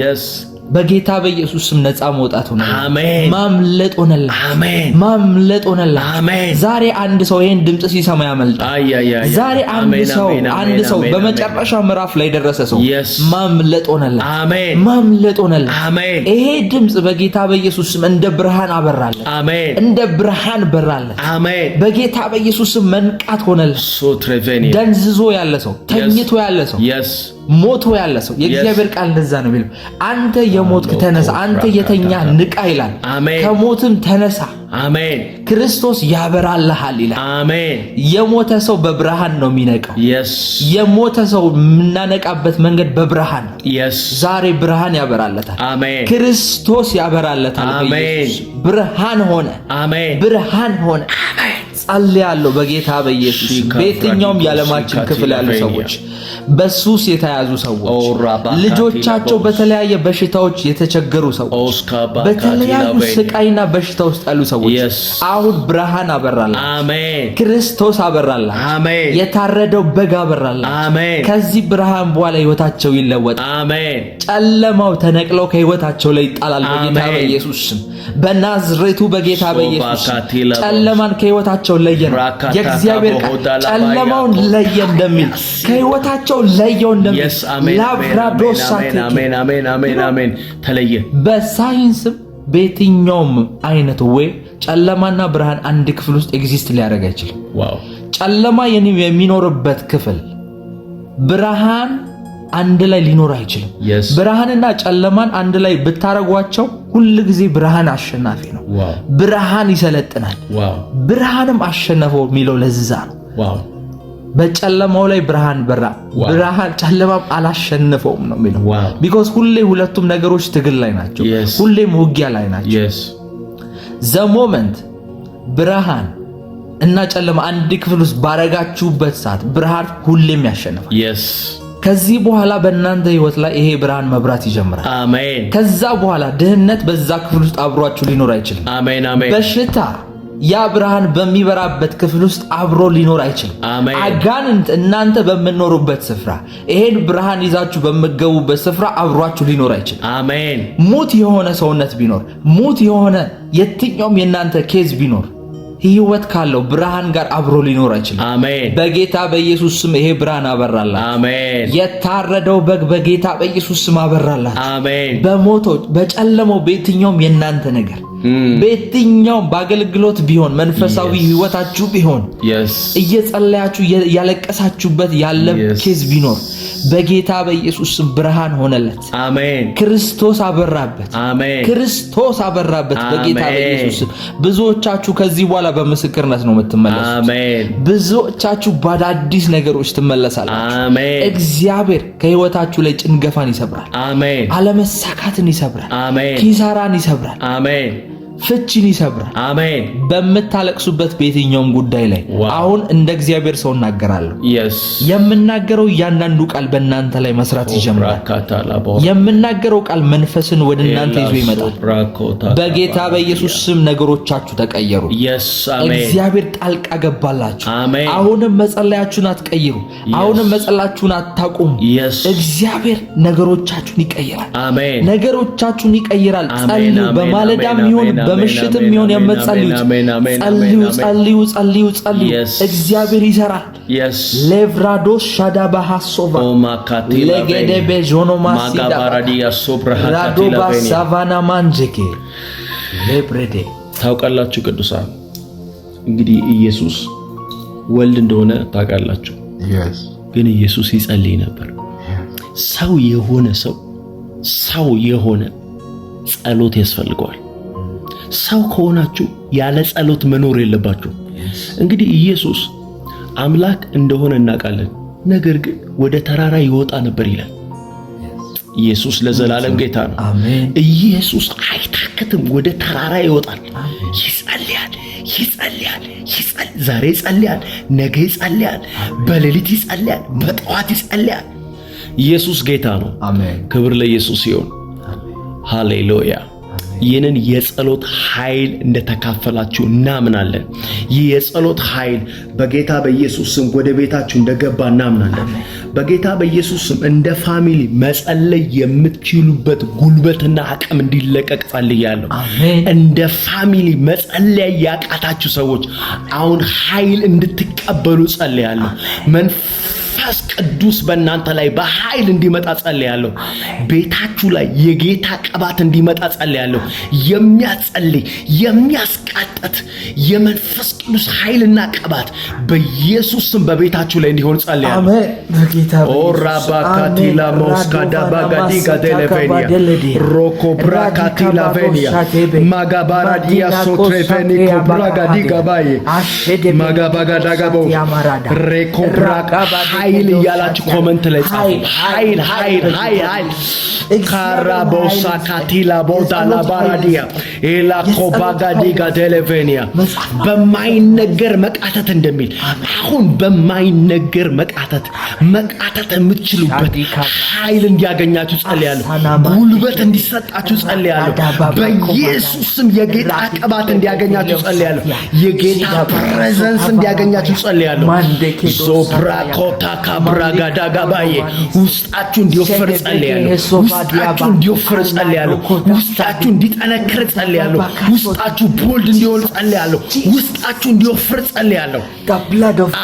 በጌታ በኢየሱስ ስም ነፃ መውጣት ሆነላ። አሜን። ማምለጥ ሆነላ። አሜን። ማምለጥ ሆነላ። አሜን። ዛሬ አንድ ሰው ይሄን ድምጽ ሲሰማ ያመልጣል። ዛሬ አንድ ሰው በመጨረሻ ምዕራፍ ላይ ደረሰ ሰው ማምለጥ ሆነላ። አሜን። ማምለጥ ሆነላ። አሜን። ይሄ ድምጽ በጌታ በኢየሱስ ስም እንደ ብርሃን አበራለ። አሜን። እንደ ብርሃን በራለ። አሜን። በጌታ በኢየሱስ ስም መንቃት ሆነላ። ደንዝዞ ያለ ሰው፣ ተኝቶ ያለ ሰው፣ ሞቶ ያለ ሰው የእግዚአብሔር ቃል እንደዛ ነው የሚለው። አንተ የሞትክ ተነሳ፣ አንተ የተኛ ንቃ ይላል። ከሞትም ተነሳ። አሜን። ክርስቶስ ያበራልሃል ይላል። አሜን። የሞተ ሰው በብርሃን ነው የሚነቃው። የሞተ ሰው የምናነቃበት መንገድ በብርሃን ነው። ዛሬ ብርሃን ያበራለታል። አሜን። ክርስቶስ ያበራለታል። አሜን። ብርሃን ሆነ። አሜን። ብርሃን ሆነ። አሜን። ጸልያለሁ በጌታ በኢየሱስ በየትኛውም የዓለማችን ክፍል ያሉ ሰዎች፣ በሱስ የተያዙ ሰዎች፣ ልጆቻቸው በተለያየ በሽታዎች የተቸገሩ ሰዎች፣ በተለያዩ ስቃይና በሽታ ውስጥ ያሉ ሰዎች አሁን ብርሃን አበራላችሁ። አሜን። ክርስቶስ አበራላችሁ። አሜን። የታረደው በግ አበራላችሁ። አሜን። ከዚህ ብርሃን በኋላ ህይወታቸው ይለወጣል። አሜን። ጨለማው ተነቅለው ከህይወታቸው ላይ ይጣላል በጌታ በኢየሱስ ስም። በናዝሬቱ በጌታ በኢየሱስ ጨለማን ከህይወታቸው ለየን። የእግዚአብሔር ቃል ጨለማውን ለየ እንደሚል ከህይወታቸው ለየው እንደሚል ላብራዶስ አሜን። አሜን። አሜን። አሜን። ተለየ። በሳይንስም በየትኛውም አይነት ወይ ጨለማና ብርሃን አንድ ክፍል ውስጥ ኤግዚስት ሊያደርግ አይችልም። ዋው! ጨለማ የሚኖርበት ክፍል ብርሃን አንድ ላይ ሊኖር አይችልም። ብርሃንና ጨለማን አንድ ላይ ብታረጓቸው ሁሉ ጊዜ ብርሃን አሸናፊ ነው። ብርሃን ይሰለጥናል። ብርሃንም አሸነፈው የሚለው ለዛ ነው። በጨለማው ላይ ብርሃን በራ፣ ብርሃን ጨለማም አላሸነፈውም ነው የሚለው። ቢኮዝ ሁሌ ሁለቱም ነገሮች ትግል ላይ ናቸው። ሁሌም ውጊያ ላይ ናቸው። ዘ ሞመንት ብርሃን እና ጨለማ አንድ ክፍል ውስጥ ባረጋችሁበት ሰዓት ብርሃን ሁሌም ያሸንፋል። ከዚህ በኋላ በእናንተ ህይወት ላይ ይሄ ብርሃን መብራት ይጀምራል። አሜን። ከዛ በኋላ ድህነት በዛ ክፍል ውስጥ አብሯችሁ ሊኖር አይችልም። አሜን። አሜን። በሽታ ያ ብርሃን በሚበራበት ክፍል ውስጥ አብሮ ሊኖር አይችልም። አሜን። አጋንንት እናንተ በመኖሩበት ስፍራ ይሄን ብርሃን ይዛችሁ በመገቡበት ስፍራ አብሯችሁ ሊኖር አይችልም። አሜን። ሙት የሆነ ሰውነት ቢኖር፣ ሙት የሆነ የትኛውም የናንተ ኬዝ ቢኖር ህይወት ካለው ብርሃን ጋር አብሮ ሊኖር አይችልም። አሜን። በጌታ በኢየሱስ ስም ይሄ ብርሃን አበራላችሁ። አሜን። የታረደው በግ በጌታ በኢየሱስ ስም አበራላችሁ። አሜን። በሞቶች በጨለማው በየትኛውም የናንተ ነገር በየትኛውም በአገልግሎት ቢሆን መንፈሳዊ ህይወታችሁ ቢሆን እየጸለያችሁ ያለቀሳችሁበት ያለ ኬዝ ቢኖር በጌታ በኢየሱስ ስም ብርሃን ሆነለት። አሜን። ክርስቶስ አበራበት። አሜን። ክርስቶስ አበራበት በጌታ በኢየሱስ ስም። ብዙዎቻችሁ ከዚህ በኋላ በምስክርነት ነው የምትመለሱት። አሜን። ብዙዎቻችሁ በአዳዲስ ነገሮች ትመለሳላችሁ። አሜን። እግዚአብሔር ከህይወታችሁ ላይ ጭንገፋን ይሰብራል። አሜን። አለመሳካትን ይሰብራል። አሜን። ኪሳራን ይሰብራል። አሜን። ፍቺን ይሰብራል። አሜን። በመታለቅሱበት በየትኛውም ጉዳይ ላይ አሁን እንደ እግዚአብሔር ሰው እናገራለሁ። የምናገረው እያንዳንዱ ቃል በእናንተ ላይ መስራት ይጀምራል። የምናገረው ቃል መንፈስን ወደ እናንተ ይዞ ይመጣል። በጌታ በኢየሱስ ስም ነገሮቻችሁ ተቀየሩ። እግዚአብሔር ጣልቃ ገባላችሁ። አሁንም መጸለያችሁን አትቀይሩ። አሁንም መጸለያችሁን አታቁሙ። እግዚአብሔር ነገሮቻችሁን ይቀይራል። ነገሮቻችሁን ይቀይራል። ጸልዩ። በማለዳም ይሁን በምሽትም ይሁን የምትጸልዩት ጸልዩ። እግዚአብሔር ይሰራል። ሌቭራዶ ሻዳ ባሃሶቫ ለገደበ ጆኖ ማሲዳ ራዶ ባሳቫና ማንጀኬ ሌብሬዴ። ታውቃላችሁ ቅዱሳን እንግዲህ ኢየሱስ ወልድ እንደሆነ ታውቃላችሁ። ግን ኢየሱስ ይጸልይ ነበር። ሰው የሆነ ጸሎት ያስፈልገዋል። ሰው ከሆናችሁ ያለ ጸሎት መኖር የለባችሁ። እንግዲህ ኢየሱስ አምላክ እንደሆነ እናውቃለን። ነገር ግን ወደ ተራራ ይወጣ ነበር ይላል። ኢየሱስ ለዘላለም ጌታ ነው። ኢየሱስ አይታከትም። ወደ ተራራ ይወጣል፣ ይጸልያል። ዛሬ ይጸልያል፣ ነገ ይጸልያል፣ በሌሊት ይጸልያል፣ በጠዋት ይጸልያል። ኢየሱስ ጌታ ነው። ክብር ለኢየሱስ ይሁን። ሃሌሉያ። ይህንን የጸሎት ኃይል እንደተካፈላችሁ እናምናለን። ይህ የጸሎት ኃይል በጌታ በኢየሱስ ስም ወደ ቤታችሁ እንደገባ እናምናለን። በጌታ በኢየሱስ ስም እንደ ፋሚሊ መጸለይ የምትችሉበት ጉልበትና አቅም እንዲለቀቅ ጸልያለሁ። እንደ ፋሚሊ መጸለይ ያቃታችሁ ሰዎች አሁን ኃይል እንድትቀበሉ ጸልያለሁ። መንፈስ ቅዱስ በእናንተ ላይ በኃይል እንዲመጣ ጸልያለሁ። ቤታችሁ ላይ የጌታ ቅባት እንዲመጣ ጸልያለሁ። የሚያጸልይ የሚያስቃጠት የመንፈስ ቅዱስ ኃይልና ቅባት በኢየሱስ ስም በቤታችሁ ላይ እንዲሆን ጸልያለሁ። አሜን። በጌታ ኦራባካቲላ ሞስካዳ ባጋዲ ጋዴሌቬኒያ ሮኮ ብራካቲላ ቬኒያ ማጋባራዲያ ሶትሬቬኒ ኮብራጋዲ ጋባዬ ማጋባጋዳጋቦ ሬኮ ብራካ ኃይል እያላችሁ ኮመንት ላይ ጻፉ። ኃይል ካራቦሳ ካቲላ ቦዳላ ባራዲያ ኤላ ኮባጋዲ ጋዴሌቬኒያ በማይነገር መቃተት እንደሚል አሁን በማይነገር መቃተት የምትችሉበት ኃይል እንዲያገኛችሁ ጸልያለሁ። ጉልበት እንዲሰጣችሁ ጸልያለሁ። በኢየሱስ ስም የጌታ ቅባት እንዲያገኛችሁ ጸልያለሁ። የጌታ ፕሬዘንስ እንዲያገኛችሁ ጸልያለሁ። ዞብራኮታ ካብራጋዳ ጋባዬ ውስጣችሁ እንዲወፍር ጸልያለሁ። ውስጣችሁ እንዲወፍር ጸልያለሁ። ውስጣችሁ እንዲጠነክር ጸልያለሁ። ውስጣችሁ ቦልድ እንዲሆን ጸልያለሁ። ውስጣችሁ እንዲወፍር ጸልያለሁ።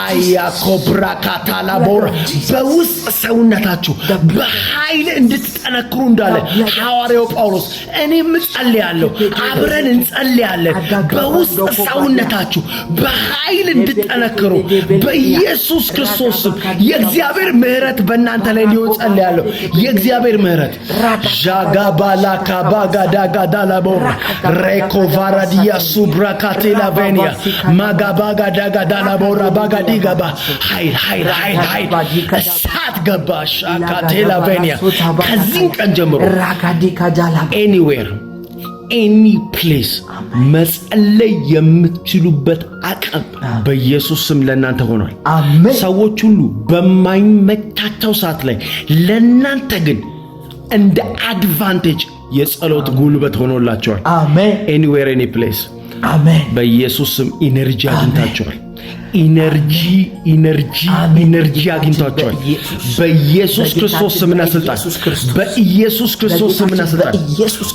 አያ ኮብራካታላ ቦራ በውስጥ ሰውነታችሁ በኃይል እንድትጠነክሩ እንዳለ ሐዋርያው ጳውሎስ እኔም ጸልያለሁ፣ አብረን እንጸልያለን። በውስጥ ሰውነታችሁ በኃይል እንድትጠነክሩ በኢየሱስ ክርስቶስ ስም የእግዚአብሔር ምሕረት በእናንተ ላይ እንዲሆን ጸልያለሁ። የእግዚአብሔር ምሕረት ጃጋባላ ካባጋዳጋዳላቦራ ሬኮቫራዲያ ሱብራካቴላ ቬኒያ ማጋባጋዳጋዳላቦራ ባጋዲጋባ ኃይል እሳት ገባሽ አካቴላ ቬኒያ ከዚህ ቀን ጀምሮ ኤኒዌር ኤኒ ፕሌስ መጸለይ የምትችሉበት አቅም በኢየሱስ ስም ለእናንተ ሆኗል። ሰዎች ሁሉ በማይመቻቸው ሰዓት ላይ ለእናንተ ግን እንደ አድቫንቴጅ የጸሎት ጉልበት ሆኖላቸዋል። ኤኒዌር ኤኒ ፕሌስ በኢየሱስ ስም ኢነርጂ አግኝታቸዋል። ኢነርጂ አግኝታቸዋል። በኢየሱስ ክርስቶስ ስምና ስልጣን በኢየሱስ ክርስቶስ ስምና ስልጣን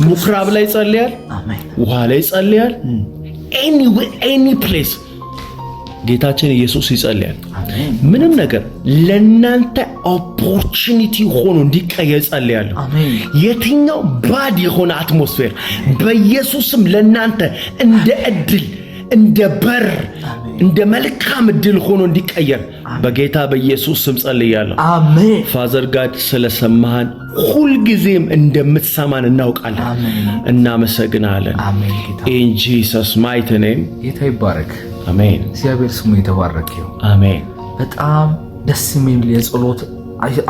ምኩራብ ላይ ጸልያል፣ ውሃ ላይ ጸልያል። ኤኒ ፕሌስ ጌታችን ኢየሱስ ይጸልያል። ምንም ነገር ለናንተ ኦፖርቹኒቲ ሆኖ እንዲቀየር ጸልያለሁ። የትኛው ባድ የሆነ አትሞስፌር በኢየሱስም ለናንተ እንደ እድል እንደ በር እንደ መልካም እድል ሆኖ እንዲቀየር በጌታ በኢየሱስ ስም ጸልያለሁ። አሜን። ፋዘር ጋድ ስለሰማህን ሁልጊዜም እንደምትሰማን እናውቃለን። እናመሰግናለን። ኢን ጂሰስ ማይቲ ኔም ጌታ ይባረክ። አሜን። እግዚአብሔር ስሙ የተባረከ ይሁን። አሜን። በጣም ደስ የሚል የጸሎት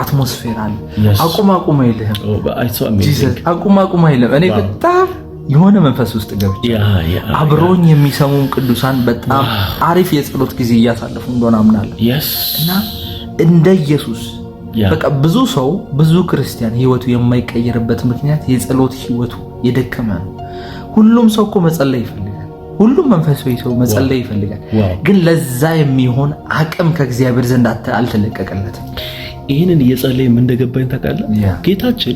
አትሞስፌር አለ። አቁም አይልህም። አቁም አይልም። እኔ በጣም የሆነ መንፈስ ውስጥ ገብቼ አብሮኝ የሚሰሙን ቅዱሳን በጣም አሪፍ የጸሎት ጊዜ እያሳለፉ እንደሆነ አምናለሁ። እና እንደ ኢየሱስ በቃ ብዙ ክርስቲያን ህይወቱ የማይቀየርበት ምክንያት የጸሎት ህይወቱ የደከመ ነው። ሁሉም ሰው እኮ መጸለይ ይፈልጋል። ሁሉም መንፈሳዊ ሰው መጸለይ ይፈልጋል። ግን ለዛ የሚሆን አቅም ከእግዚአብሔር ዘንድ አልተለቀቀለትም። ይህንን እየጸለየ ምን እንደገባኝ ታውቃለህ? ጌታችን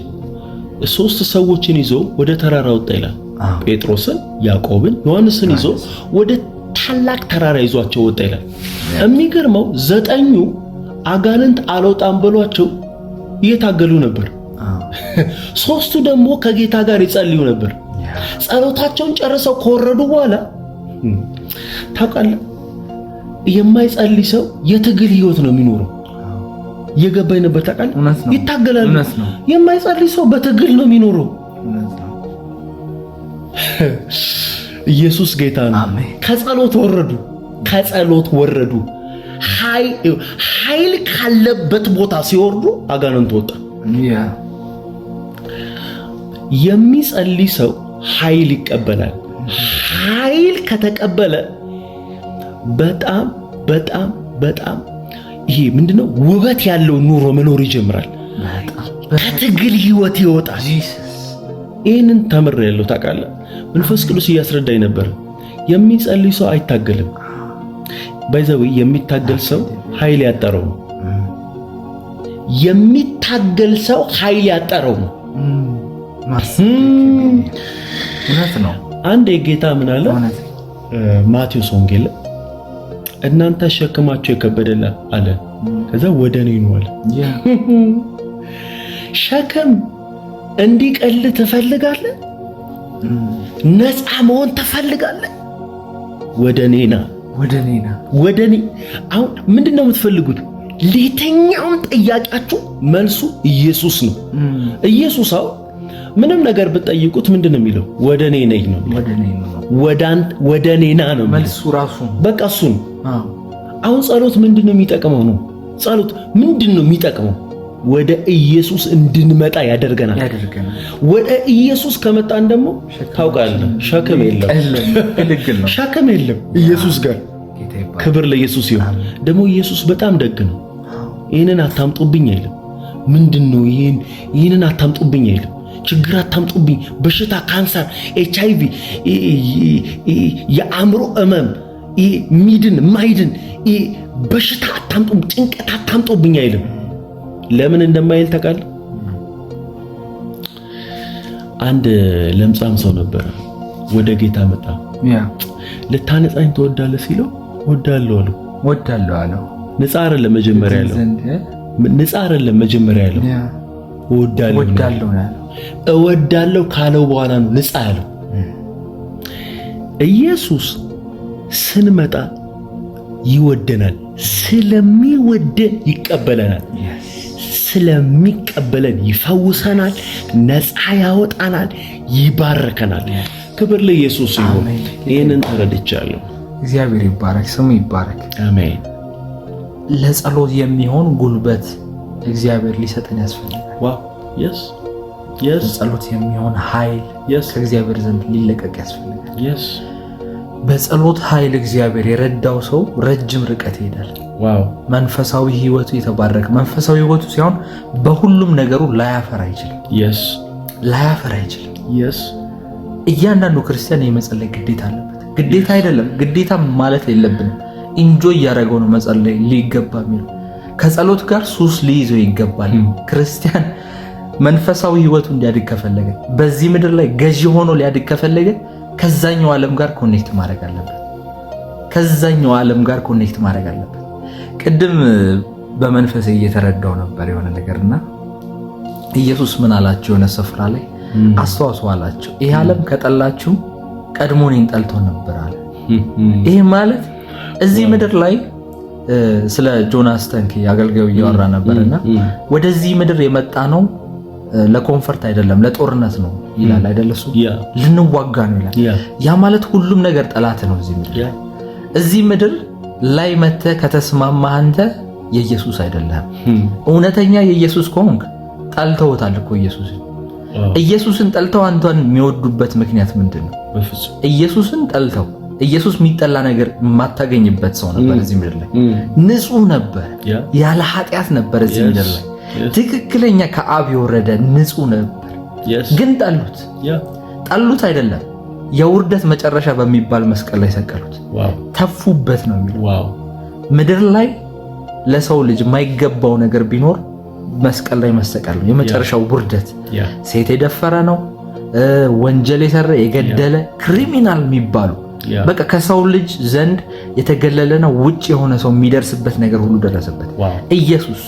3 ሰዎችን ይዞ ወደ ተራራ ወጣ ይላል። ጴጥሮስን፣ ያዕቆብን፣ ዮሐንስን ይዞ ወደ ታላቅ ተራራ ይዟቸው ወጣ ይላል። የሚገርመው 9ኙ አጋንንት አልወጣም ብሏቸው እየታገሉ ነበር። 3ቱ ደግሞ ከጌታ ጋር ይጸልዩ ነበር። ጸሎታቸውን ጨርሰው ከወረዱ በኋላ ታውቃለህ፣ የማይጸልይ ሰው የትግል ህይወት ነው የሚኖረው። እየገባኝ ነበር። ታውቃለህ፣ ይታገላሉ። የማይጸልይ ሰው በትግል ነው የሚኖረው። ኢየሱስ ጌታ ነው። ከጸሎት ወረዱ። ኃይል ካለበት ቦታ ሲወርዱ አጋንንት ወጣ። የሚጸልይ ሰው ኃይል ይቀበላል። ኃይል ከተቀበለ በጣም በጣም በጣም ይሄ ምንድነው ውበት ያለው ኑሮ መኖር ይጀምራል። ከትግል ህይወት ይወጣል። ይህንን ተምሬያለሁ። ታውቃለህ፣ መንፈስ ቅዱስ እያስረዳኝ ነበር። የሚጸልይ ሰው አይታገልም። ባይዘው የሚታገል ሰው ኃይል ያጠረው ነው። የሚታገል ሰው ኃይል ያጠረው ነው። እውነት ነው። አንድ የጌታ ምን አለ? ማቴዎስ ወንጌል እናንተ ሸክማችሁ የከበደላ አለ። ከዛ ወደ እኔ ኑ አለ። ሸክም እንዲቀል ትፈልጋለህ? ነፃ መሆን ትፈልጋለህ? ወደ እኔ ና። ወደ እኔ። አሁን ምንድነው የምትፈልጉት? ለየትኛውም ጥያቄያችሁ መልሱ ኢየሱስ ነው። ኢየሱስ ምንም ነገር ብትጠይቁት ምንድነው የሚለው? ወደ እኔ ነኝ ነው። ወደ እኔ ና ነው መልሱ ራሱ። በቃ እሱ ነው። አሁን ጸሎት ምንድነው የሚጠቅመው ነው? ጸሎት ምንድነው የሚጠቅመው? ወደ ኢየሱስ እንድንመጣ ያደርገናል። ወደ ኢየሱስ ከመጣን ደግሞ ታውቃለህ፣ ሸክም የለም። ሸክም የለም ኢየሱስ ጋር። ክብር ለኢየሱስ ይሁን። ደግሞ ኢየሱስ በጣም ደግ ነው። ይህንን አታምጡብኝ አይልም። ምንድነው ይህንን አታምጡብኝ አይልም። ችግር አታምጡብኝ፣ በሽታ፣ ካንሰር፣ HIV፣ የአእምሮ ህመም፣ ሚድን ማይድን በሽታ አታምጡ፣ ጭንቀት አታምጡብኝ አይልም። ለምን እንደማይል ታውቃለህ? አንድ ለምጻም ሰው ነበረ፣ ወደ ጌታ መጣ። ልታነጻኝ ትወዳለህ ሲለው ወዳለሁ አለው። ነፃ አይደለም መጀመሪያ ያለው። እወዳለሁ ካለው በኋላ ነው ነፃ ያለው። ኢየሱስ ስንመጣ ይወደናል። ስለሚወደን ይቀበለናል። ስለሚቀበለን ይፈውሰናል፣ ነፃ ያወጣናል፣ ይባርከናል። ክብር ለኢየሱስ ይሁን። ይህንን ተረድቻለሁ። እግዚአብሔር ይባረክ፣ ስሙ ይባረክ። አሜን። ለጸሎት የሚሆን ጉልበት እግዚአብሔር ሊሰጠን ያስፈልጋል። ዋው yes ለጸሎት የሚሆን ኃይል ከእግዚአብሔር ዘንድ ሊለቀቅ ያስፈልጋል። yes በጸሎት ኃይል እግዚአብሔር የረዳው ሰው ረጅም ርቀት ይሄዳል። ዋው መንፈሳዊ ህይወቱ የተባረከ። መንፈሳዊ ህይወቱ ሲሆን በሁሉም ነገሩ ላያፈራ አይችልም። እያንዳንዱ ክርስቲያን የመጸለይ ግዴታ አለበት። ግዴታ አይደለም፣ ግዴታ ማለት የለብንም። ኢንጆይ ያደረገው ነው መጸለይ ሊገባ የሚለው። ከጸሎት ጋር ሱስ ሊይዘው ይገባል። ክርስቲያን መንፈሳዊ ህይወቱ እንዲያድግ ከፈለገ፣ በዚህ ምድር ላይ ገዢ ሆኖ ሊያድግ ከፈለገ ከዛኛው ዓለም ጋር ኮኔክት ማድረግ አለበት። ቅድም በመንፈሴ እየተረዳው ነበር የሆነ ነገርና ኢየሱስ ምን አላቸው? የሆነ ስፍራ ላይ አስተዋሱ አላቸው፣ ይሄ ዓለም ከጠላችሁ ቀድሞ እኔን ጠልቶ ነበር አለ። ይሄ ማለት እዚህ ምድር ላይ ስለ ጆናስ ተንክ አገልጋዩ እያወራ ነበርና ወደዚህ ምድር የመጣ ነው ለኮንፈርት አይደለም ለጦርነት ነው ይላል አይደለሱ? ልንዋጋ ነው ይላል። ያ ማለት ሁሉም ነገር ጠላት ነው እዚህ ምድር። እዚህ ምድር ላይ መተህ ከተስማማህ አንተ የኢየሱስ አይደለም። እውነተኛ የኢየሱስ ከሆንክ ጠልተውታል እኮ ኢየሱስን ጠልተው አንተን የሚወዱበት ምክንያት ምንድነው? ኢየሱስን ጠልተው ኢየሱስ የሚጠላ ነገር የማታገኝበት ሰው ነበር እዚህ ምድር ላይ። ንጹህ ነበር፣ ያለ ኃጢአት ነበር እዚህ ምድር ላይ። ትክክለኛ ከአብ የወረደ ንጹህ ነበር። ግን ጠሉት አይደለም፣ የውርደት መጨረሻ በሚባል መስቀል ላይ ሰቀሉት። ተፉበት ነው የሚለው። ምድር ላይ ለሰው ልጅ የማይገባው ነገር ቢኖር መስቀል ላይ መሰቀል ነው። የመጨረሻው ውርደት ሴት የደፈረ ነው፣ ወንጀል የሰራ የገደለ ክሪሚናል የሚባሉ በቃ ከሰው ልጅ ዘንድ የተገለለና ውጭ የሆነ ሰው የሚደርስበት ነገር ሁሉ ደረሰበት። ኢየሱስ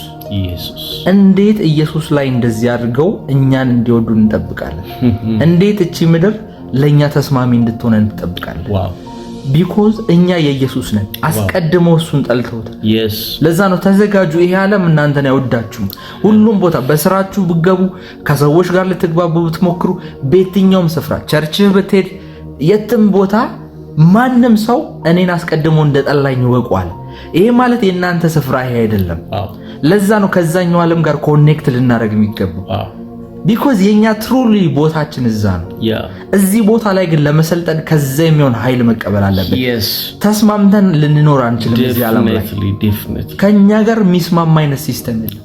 እንዴት ኢየሱስ ላይ እንደዚህ አድርገው እኛን እንዲወዱ እንጠብቃለን? እንዴት እቺ ምድር ለኛ ተስማሚ እንድትሆን እንጠብቃለን? ቢኮዝ እኛ የኢየሱስ ነን። አስቀድሞ እሱን ጠልተውታል። ለዛ ነው ተዘጋጁ፣ ይሄ ዓለም እናንተን አይወዳችሁም። ሁሉም ቦታ በስራችሁ ብትገቡ፣ ከሰዎች ጋር ልትግባቡ ብትሞክሩ፣ በየትኛውም ስፍራ ቸርችህ ብትሄድ፣ የትም ቦታ ማንም ሰው እኔን አስቀድሞ እንደጠላኝ ወቋል። ይሄ ማለት የእናንተ ስፍራ ይሄ አይደለም። ለዛ ነው ከዛኛው ዓለም ጋር ኮኔክት ልናደርግ የሚገባው። ቢኮዝ የኛ ትሩሊ ቦታችን እዛ ነው። እዚህ ቦታ ላይ ግን ለመሰልጠን ከዛ የሚሆን ኃይል መቀበል አለብን። ተስማምተን ልንኖር አንችልም። እዚህ ዓለም ላይ ከኛ ጋር የሚስማማ አይነት ሲስተም የለም።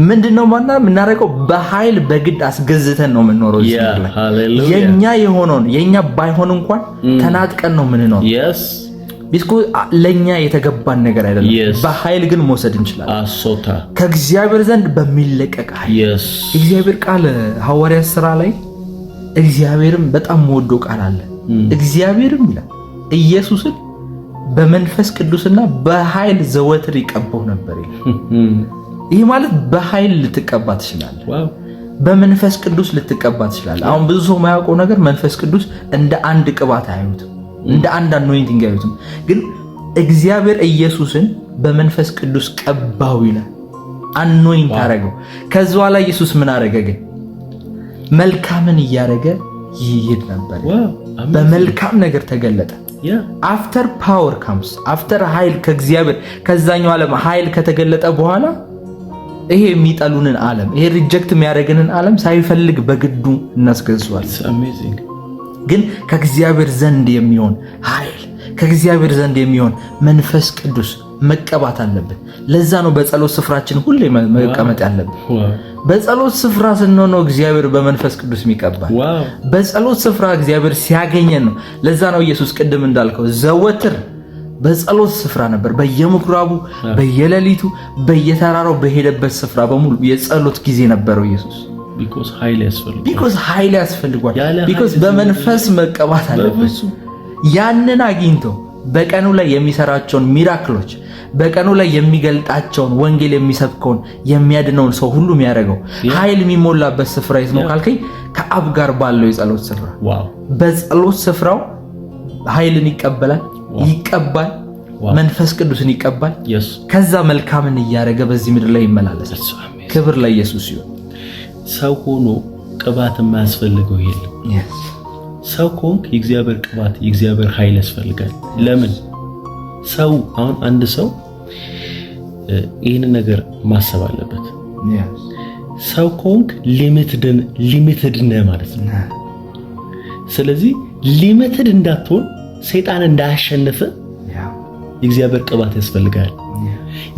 ምንድነው ማለት የምናደርገው? በኃይል በግድ አስገዝተን ነው የምንኖረው። የኛ የሆነውን የኛ ባይሆን እንኳን ተናጥቀን ነው የምንኖረው። ቢስኮ ለኛ የተገባን ነገር አይደለም። በኃይል ግን መውሰድ እንችላለን ከእግዚአብሔር ዘንድ በሚለቀቅ ኃይል። እግዚአብሔር ቃል ሐዋርያት ሥራ ላይ እግዚአብሔርም በጣም ወዶ ቃል አለ። እግዚአብሔርም ይላል ኢየሱስን በመንፈስ ቅዱስና በኃይል ዘወትር ይቀባው ነበር ይላል። ይህ ማለት በኃይል ልትቀባ ትችላለህ። በመንፈስ ቅዱስ ልትቀባ ትችላለህ። አሁን ብዙ ሰው የማያውቀው ነገር መንፈስ ቅዱስ እንደ አንድ ቅባት አያዩትም፣ እንደ አንድ አኖይንቲንግ አያዩትም። ግን እግዚአብሔር ኢየሱስን በመንፈስ ቅዱስ ቀባው ይላል። አኖይንት አረገው። ከዛ በኋላ ኢየሱስ ምን አረገ? ግን መልካምን እያረገ ይሄድ ነበር። በመልካም ነገር ተገለጠ። አፍተር ፓወር ካምስ አፍተር ኃይል ከእግዚአብሔር ከዛኛው ዓለም ኃይል ከተገለጠ በኋላ ይሄ የሚጠሉንን ዓለም ይሄ ሪጀክት የሚያደርገንን ዓለም ሳይፈልግ በግዱ እናስገዛዋል። ግን ከእግዚአብሔር ዘንድ የሚሆን ኃይል ከእግዚአብሔር ዘንድ የሚሆን መንፈስ ቅዱስ መቀባት አለብን። ለዛ ነው በጸሎት ስፍራችን ሁሌ መቀመጥ ያለብን። በጸሎት ስፍራ ስንሆን እግዚአብሔር በመንፈስ ቅዱስ የሚቀባል። በጸሎት ስፍራ እግዚአብሔር ሲያገኘን ነው። ለዛ ነው ኢየሱስ ቅድም እንዳልከው ዘወትር በጸሎት ስፍራ ነበር። በየምኩራቡ በየሌሊቱ በየተራራው በሄደበት ስፍራ በሙሉ የጸሎት ጊዜ ነበረው ኢየሱስ። ቢኮዝ ኃይል ያስፈልጓል። ቢኮዝ በመንፈስ መቀባት አለበት። ያንን አግኝቶ በቀኑ ላይ የሚሰራቸውን ሚራክሎች በቀኑ ላይ የሚገልጣቸውን ወንጌል የሚሰብከውን የሚያድነውን ሰው ሁሉ የሚያደርገው ኃይል የሚሞላበት ስፍራ የት ነው ካልከኝ፣ ከአብ ጋር ባለው የጸሎት ስፍራ። በጸሎት ስፍራው ኃይልን ይቀበላል፣ ይቀባል፣ መንፈስ ቅዱስን ይቀባል። ከዛ መልካምን እያደረገ በዚህ ምድር ላይ ይመላለሳል። ክብር ለኢየሱስ ይሁን። ሰው ሆኖ ቅባት የማያስፈልገው የለም። ሰው ኮንክ የእግዚአብሔር ቅባት የእግዚአብሔር ኃይል ያስፈልጋል። ለምን ሰው አሁን አንድ ሰው ይህን ነገር ማሰብ አለበት። ሰው ኮንክ ሊሚትድ ነህ ማለት ነው። ስለዚህ ሊሚትድ እንዳትሆን ሰይጣን እንዳያሸንፍ የእግዚአብሔር ቅባት ያስፈልጋል።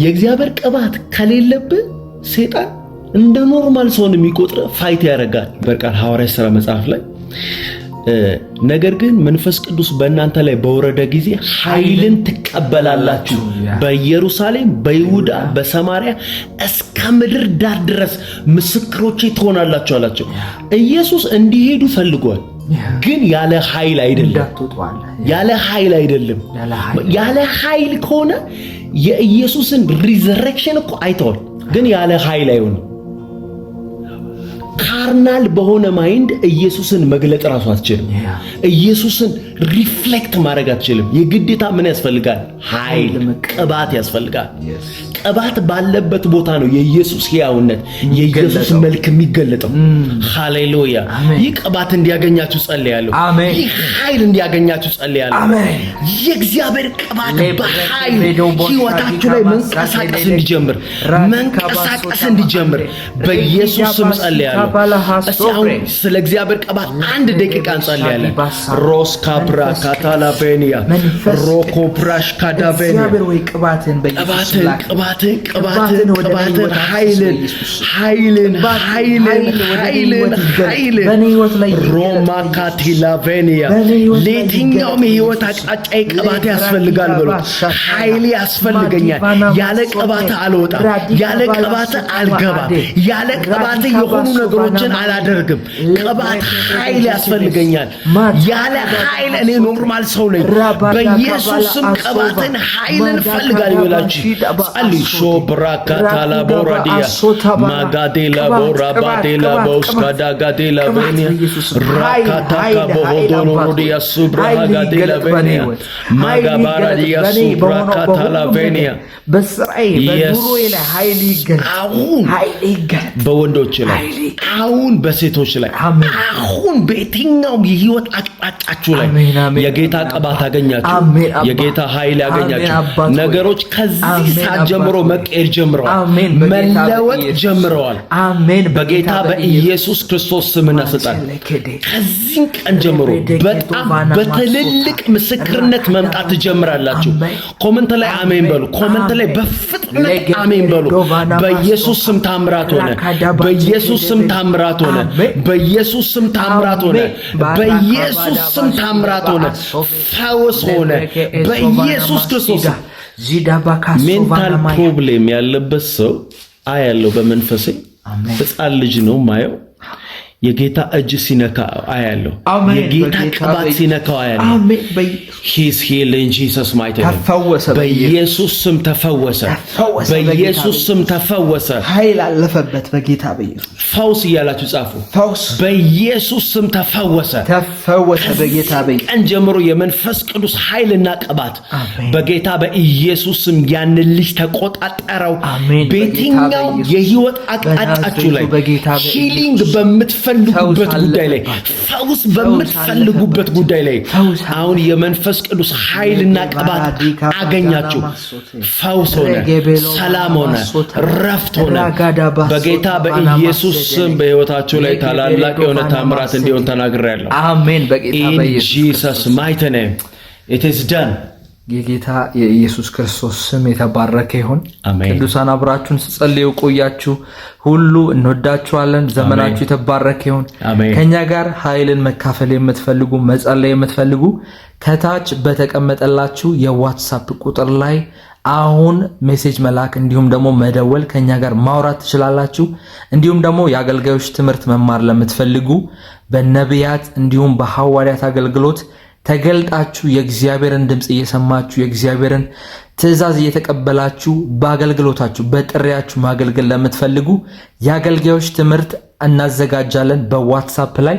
የእግዚአብሔር ቅባት ከሌለብህ ሰይጣን እንደ ኖርማል ሰውን የሚቆጥር ፋይት ያደርጋል። በቃል ሐዋርያት ሥራ መጽሐፍ ላይ ነገር ግን መንፈስ ቅዱስ በእናንተ ላይ በወረደ ጊዜ ኃይልን ትቀበላላችሁ፣ በኢየሩሳሌም፣ በይሁዳ፣ በሰማርያ እስከ ምድር ዳር ድረስ ምስክሮቼ ትሆናላችሁ አላቸው። ኢየሱስ እንዲሄዱ ፈልጓል፣ ግን ያለ ኃይል አይደለም። ያለ ኃይል ከሆነ የኢየሱስን ሪዘሬክሽን እኮ አይተዋል፣ ግን ያለ ኃይል አይሆንም። ካርናል በሆነ ማይንድ ኢየሱስን መግለጥ ራሱ አትችልም። ኢየሱስን ሪፍሌክት ማድረግ አትችልም። የግዴታ ምን ያስፈልጋል? ኃይል፣ ቅባት ያስፈልጋል። ቅባት ባለበት ቦታ ነው የኢየሱስ ሕያውነት የኢየሱስ መልክ የሚገለጠው። ሃሌሉያ! ይህ ቅባት እንዲያገኛችሁ ጸልያለሁ። ይህ ኃይል እንዲያገኛችሁ ጸልያለሁ። የእግዚአብሔር ቅባት በኃይል ሕይወታችሁ ላይ መንቀሳቀስ እንዲጀምር በኢየሱስ ስም ጸልያለሁ። እስቲ አሁን ስለ እግዚአብሔር ቅባት አንድ ደቂቃ እንጸልያለን። ሮስ ካብራ ካታላ ቤኒያ ሮኮ ብራሽ ካዳቤኒያ እግዚአብሔር ወይ ቅባትን ቅባትን ሮማ ካቲላ ቬኒያ ለየትኛውም የህይወት አቅጣጫ ቅባት ያስፈልጋል ብሎት ኃይል ያስፈልገኛል። ያለ ቅባት አልወጣም፣ ያለ ቅባት አልገባም፣ ያለ ቅባት የሆኑ ነገሮችን አላደርግም። ቅባት ኃይል ያስፈልገኛል። ያለ ኃይል እኔ ኖርማል ሰው ነኝ። በኢየሱስ ስም ቅባትን ኃይልን ፈልጋለሁ ይላችሁ ጸልይ። ሾብራካታላ ቦራዲያ ማጋዴላ ቦራባዴላ ቦስካዳ ጋዴላ ቬኒያ ራካታካ ቦሆዶሎ ሮዲያ ሱብራጋዴላ ቬኒያ ማጋባራዲያ ሱብራካታላ ቬኒያ በስራዬ በዱሮዬ ላይ ኃይል ይገለጥ። በወንዶች ላይ አሁን በሴቶች ላይ አሁን በየትኛውም የህይወት አቅጣጫችሁ ላይ የጌታ ቅባት አገኛችሁ፣ የጌታ ኃይል ያገኛችሁ። ነገሮች ከዚህ ሰዓት ጀምሮ መቀየር ጀምረዋል፣ መለወጥ ጀምረዋል። በጌታ በኢየሱስ ክርስቶስ ስምና ስልጣን ከዚህ ቀን ጀምሮ በጣም በትልልቅ ምስክርነት መምጣት ትጀምራላችሁ። ኮሜንት ላይ አሜን በሉ። ኮሜንት ላይ በፍጥነት አሜን በሉ። በኢየሱስ ስም ታምራት ሆነ። በኢየሱስ ስም ታምራት ሆነ። በኢየሱስ ስም ታምራት ሆነ። በኢየሱስ ስም ታምራት ሆነ። ፈውስ ሆነ በኢየሱስ ክርስቶስ። ሜንታል ፕሮብሌም ያለበት ሰው አያለው በመንፈሴ ሕፃን ልጅ ነው ማየው። የጌታ እጅ ሲነካ አያለው። የጌታ ቅባት ሲነካው አያለው። ሂስ ሂሊንግ ጂሰስ ማይት ነም። በኢየሱስ ስም ተፈወሰ። በኢየሱስ ስም ተፈወሰ። ኃይል አለፈበት በጌታ በኢየሱስ። ፈውስ እያላችሁ ጻፉ። በኢየሱስ ስም ተፈወሰ። ተፈወሰ በጌታ በኢየሱስ። ቀን ጀምሮ የመንፈስ ቅዱስ ኃይልና ቅባት በጌታ በኢየሱስ ስም ያን ልጅ ተቆጣጠረው። በየትኛው የህይወት አቅጣጫችሁ ላይ ሂሊንግ በምትፈልጉበት ጉዳይ ላይ ፈውስ በምትፈልጉበት ጉዳይ ላይ አሁን የመንፈስ ቅዱስ ኃይልና ቅባት አገኛችሁ። ፈውስ ሆነ፣ ሰላም ሆነ፣ ረፍት ሆነ። በጌታ በኢየሱስ ስም በህይወታችሁ ላይ ታላላቅ የሆነ ታምራት እንዲሆን ተናግሬያለሁ። አሜን። በጌታ በኢየሱስ Jesus mighty name it is done። የጌታ የኢየሱስ ክርስቶስ ስም የተባረከ ይሁን። ቅዱሳን አብራችሁን ጸልዩ ቆያችሁ ሁሉ እንወዳችኋለን። ዘመናችሁ የተባረከ ይሁን። ከኛ ጋር ኃይልን መካፈል የምትፈልጉ መጸለይ የምትፈልጉ ከታች በተቀመጠላችሁ የዋትስአፕ ቁጥር ላይ አሁን ሜሴጅ መላክ እንዲሁም ደግሞ መደወል ከኛ ጋር ማውራት ትችላላችሁ። እንዲሁም ደግሞ የአገልጋዮች ትምህርት መማር ለምትፈልጉ በነቢያት እንዲሁም በሐዋርያት አገልግሎት ተገልጣችሁ የእግዚአብሔርን ድምጽ እየሰማችሁ የእግዚአብሔርን ትእዛዝ እየተቀበላችሁ በአገልግሎታችሁ በጥሪያችሁ ማገልገል ለምትፈልጉ የአገልጋዮች ትምህርት እናዘጋጃለን። በዋትስአፕ ላይ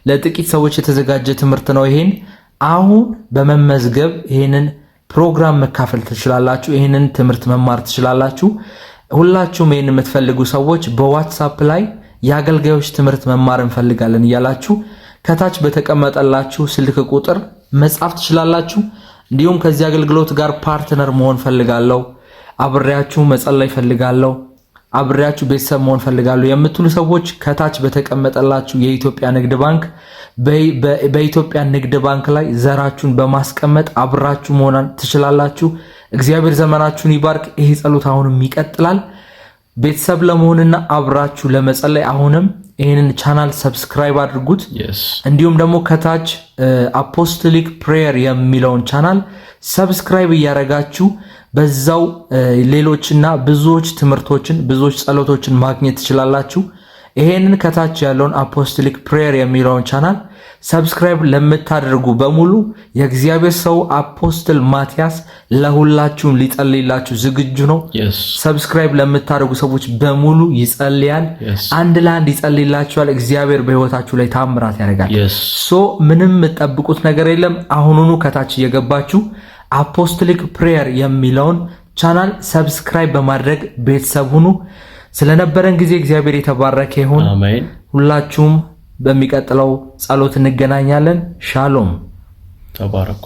ለጥቂት ሰዎች የተዘጋጀ ትምህርት ነው። ይሄን አሁን በመመዝገብ ይሄንን ፕሮግራም መካፈል ትችላላችሁ። ይሄንን ትምህርት መማር ትችላላችሁ። ሁላችሁም ይሄን የምትፈልጉ ሰዎች በዋትስአፕ ላይ የአገልጋዮች ትምህርት መማር እንፈልጋለን እያላችሁ ከታች በተቀመጠላችሁ ስልክ ቁጥር መጻፍ ትችላላችሁ። እንዲሁም ከዚህ አገልግሎት ጋር ፓርትነር መሆን ፈልጋለሁ፣ አብሬያችሁ መጸለይ ፈልጋለሁ፣ አብሬያችሁ ቤተሰብ መሆን ፈልጋለሁ የምትሉ ሰዎች ከታች በተቀመጠላችሁ የኢትዮጵያ ንግድ ባንክ በኢትዮጵያ ንግድ ባንክ ላይ ዘራችሁን በማስቀመጥ አብራችሁ መሆን ትችላላችሁ። እግዚአብሔር ዘመናችሁን ይባርክ። ይሄ ጸሎት አሁንም ይቀጥላል። ቤተሰብ ለመሆንና አብራችሁ ለመጸለይ አሁንም ይሄንን ቻናል ሰብስክራይብ አድርጉት። እንዲሁም ደግሞ ከታች አፖስቶሊክ ፕሬየር የሚለውን ቻናል ሰብስክራይብ እያደረጋችሁ በዛው ሌሎችና ብዙዎች ትምህርቶችን ብዙዎች ጸሎቶችን ማግኘት ትችላላችሁ። ይሄንን ከታች ያለውን አፖስቶሊክ ፕሬየር የሚለውን ቻናል ሰብስክራይብ ለምታደርጉ በሙሉ የእግዚአብሔር ሰው አፖስትል ማቲያስ ለሁላችሁም ሊጸልይላችሁ ዝግጁ ነው። ሰብስክራይብ ለምታደርጉ ሰዎች በሙሉ ይጸልያል። አንድ ለአንድ ይጸልይላችኋል። እግዚአብሔር በህይወታችሁ ላይ ታምራት ያደርጋል። ምንም የምትጠብቁት ነገር የለም። አሁኑኑ ከታች እየገባችሁ አፖስቶሊክ ፕሬየር የሚለውን ቻናል ሰብስክራይብ በማድረግ ቤተሰብ ሁኑ። ስለነበረን ጊዜ እግዚአብሔር የተባረከ ይሁን። አሜን። ሁላችሁም በሚቀጥለው ጸሎት እንገናኛለን። ሻሎም። ተባረኩ።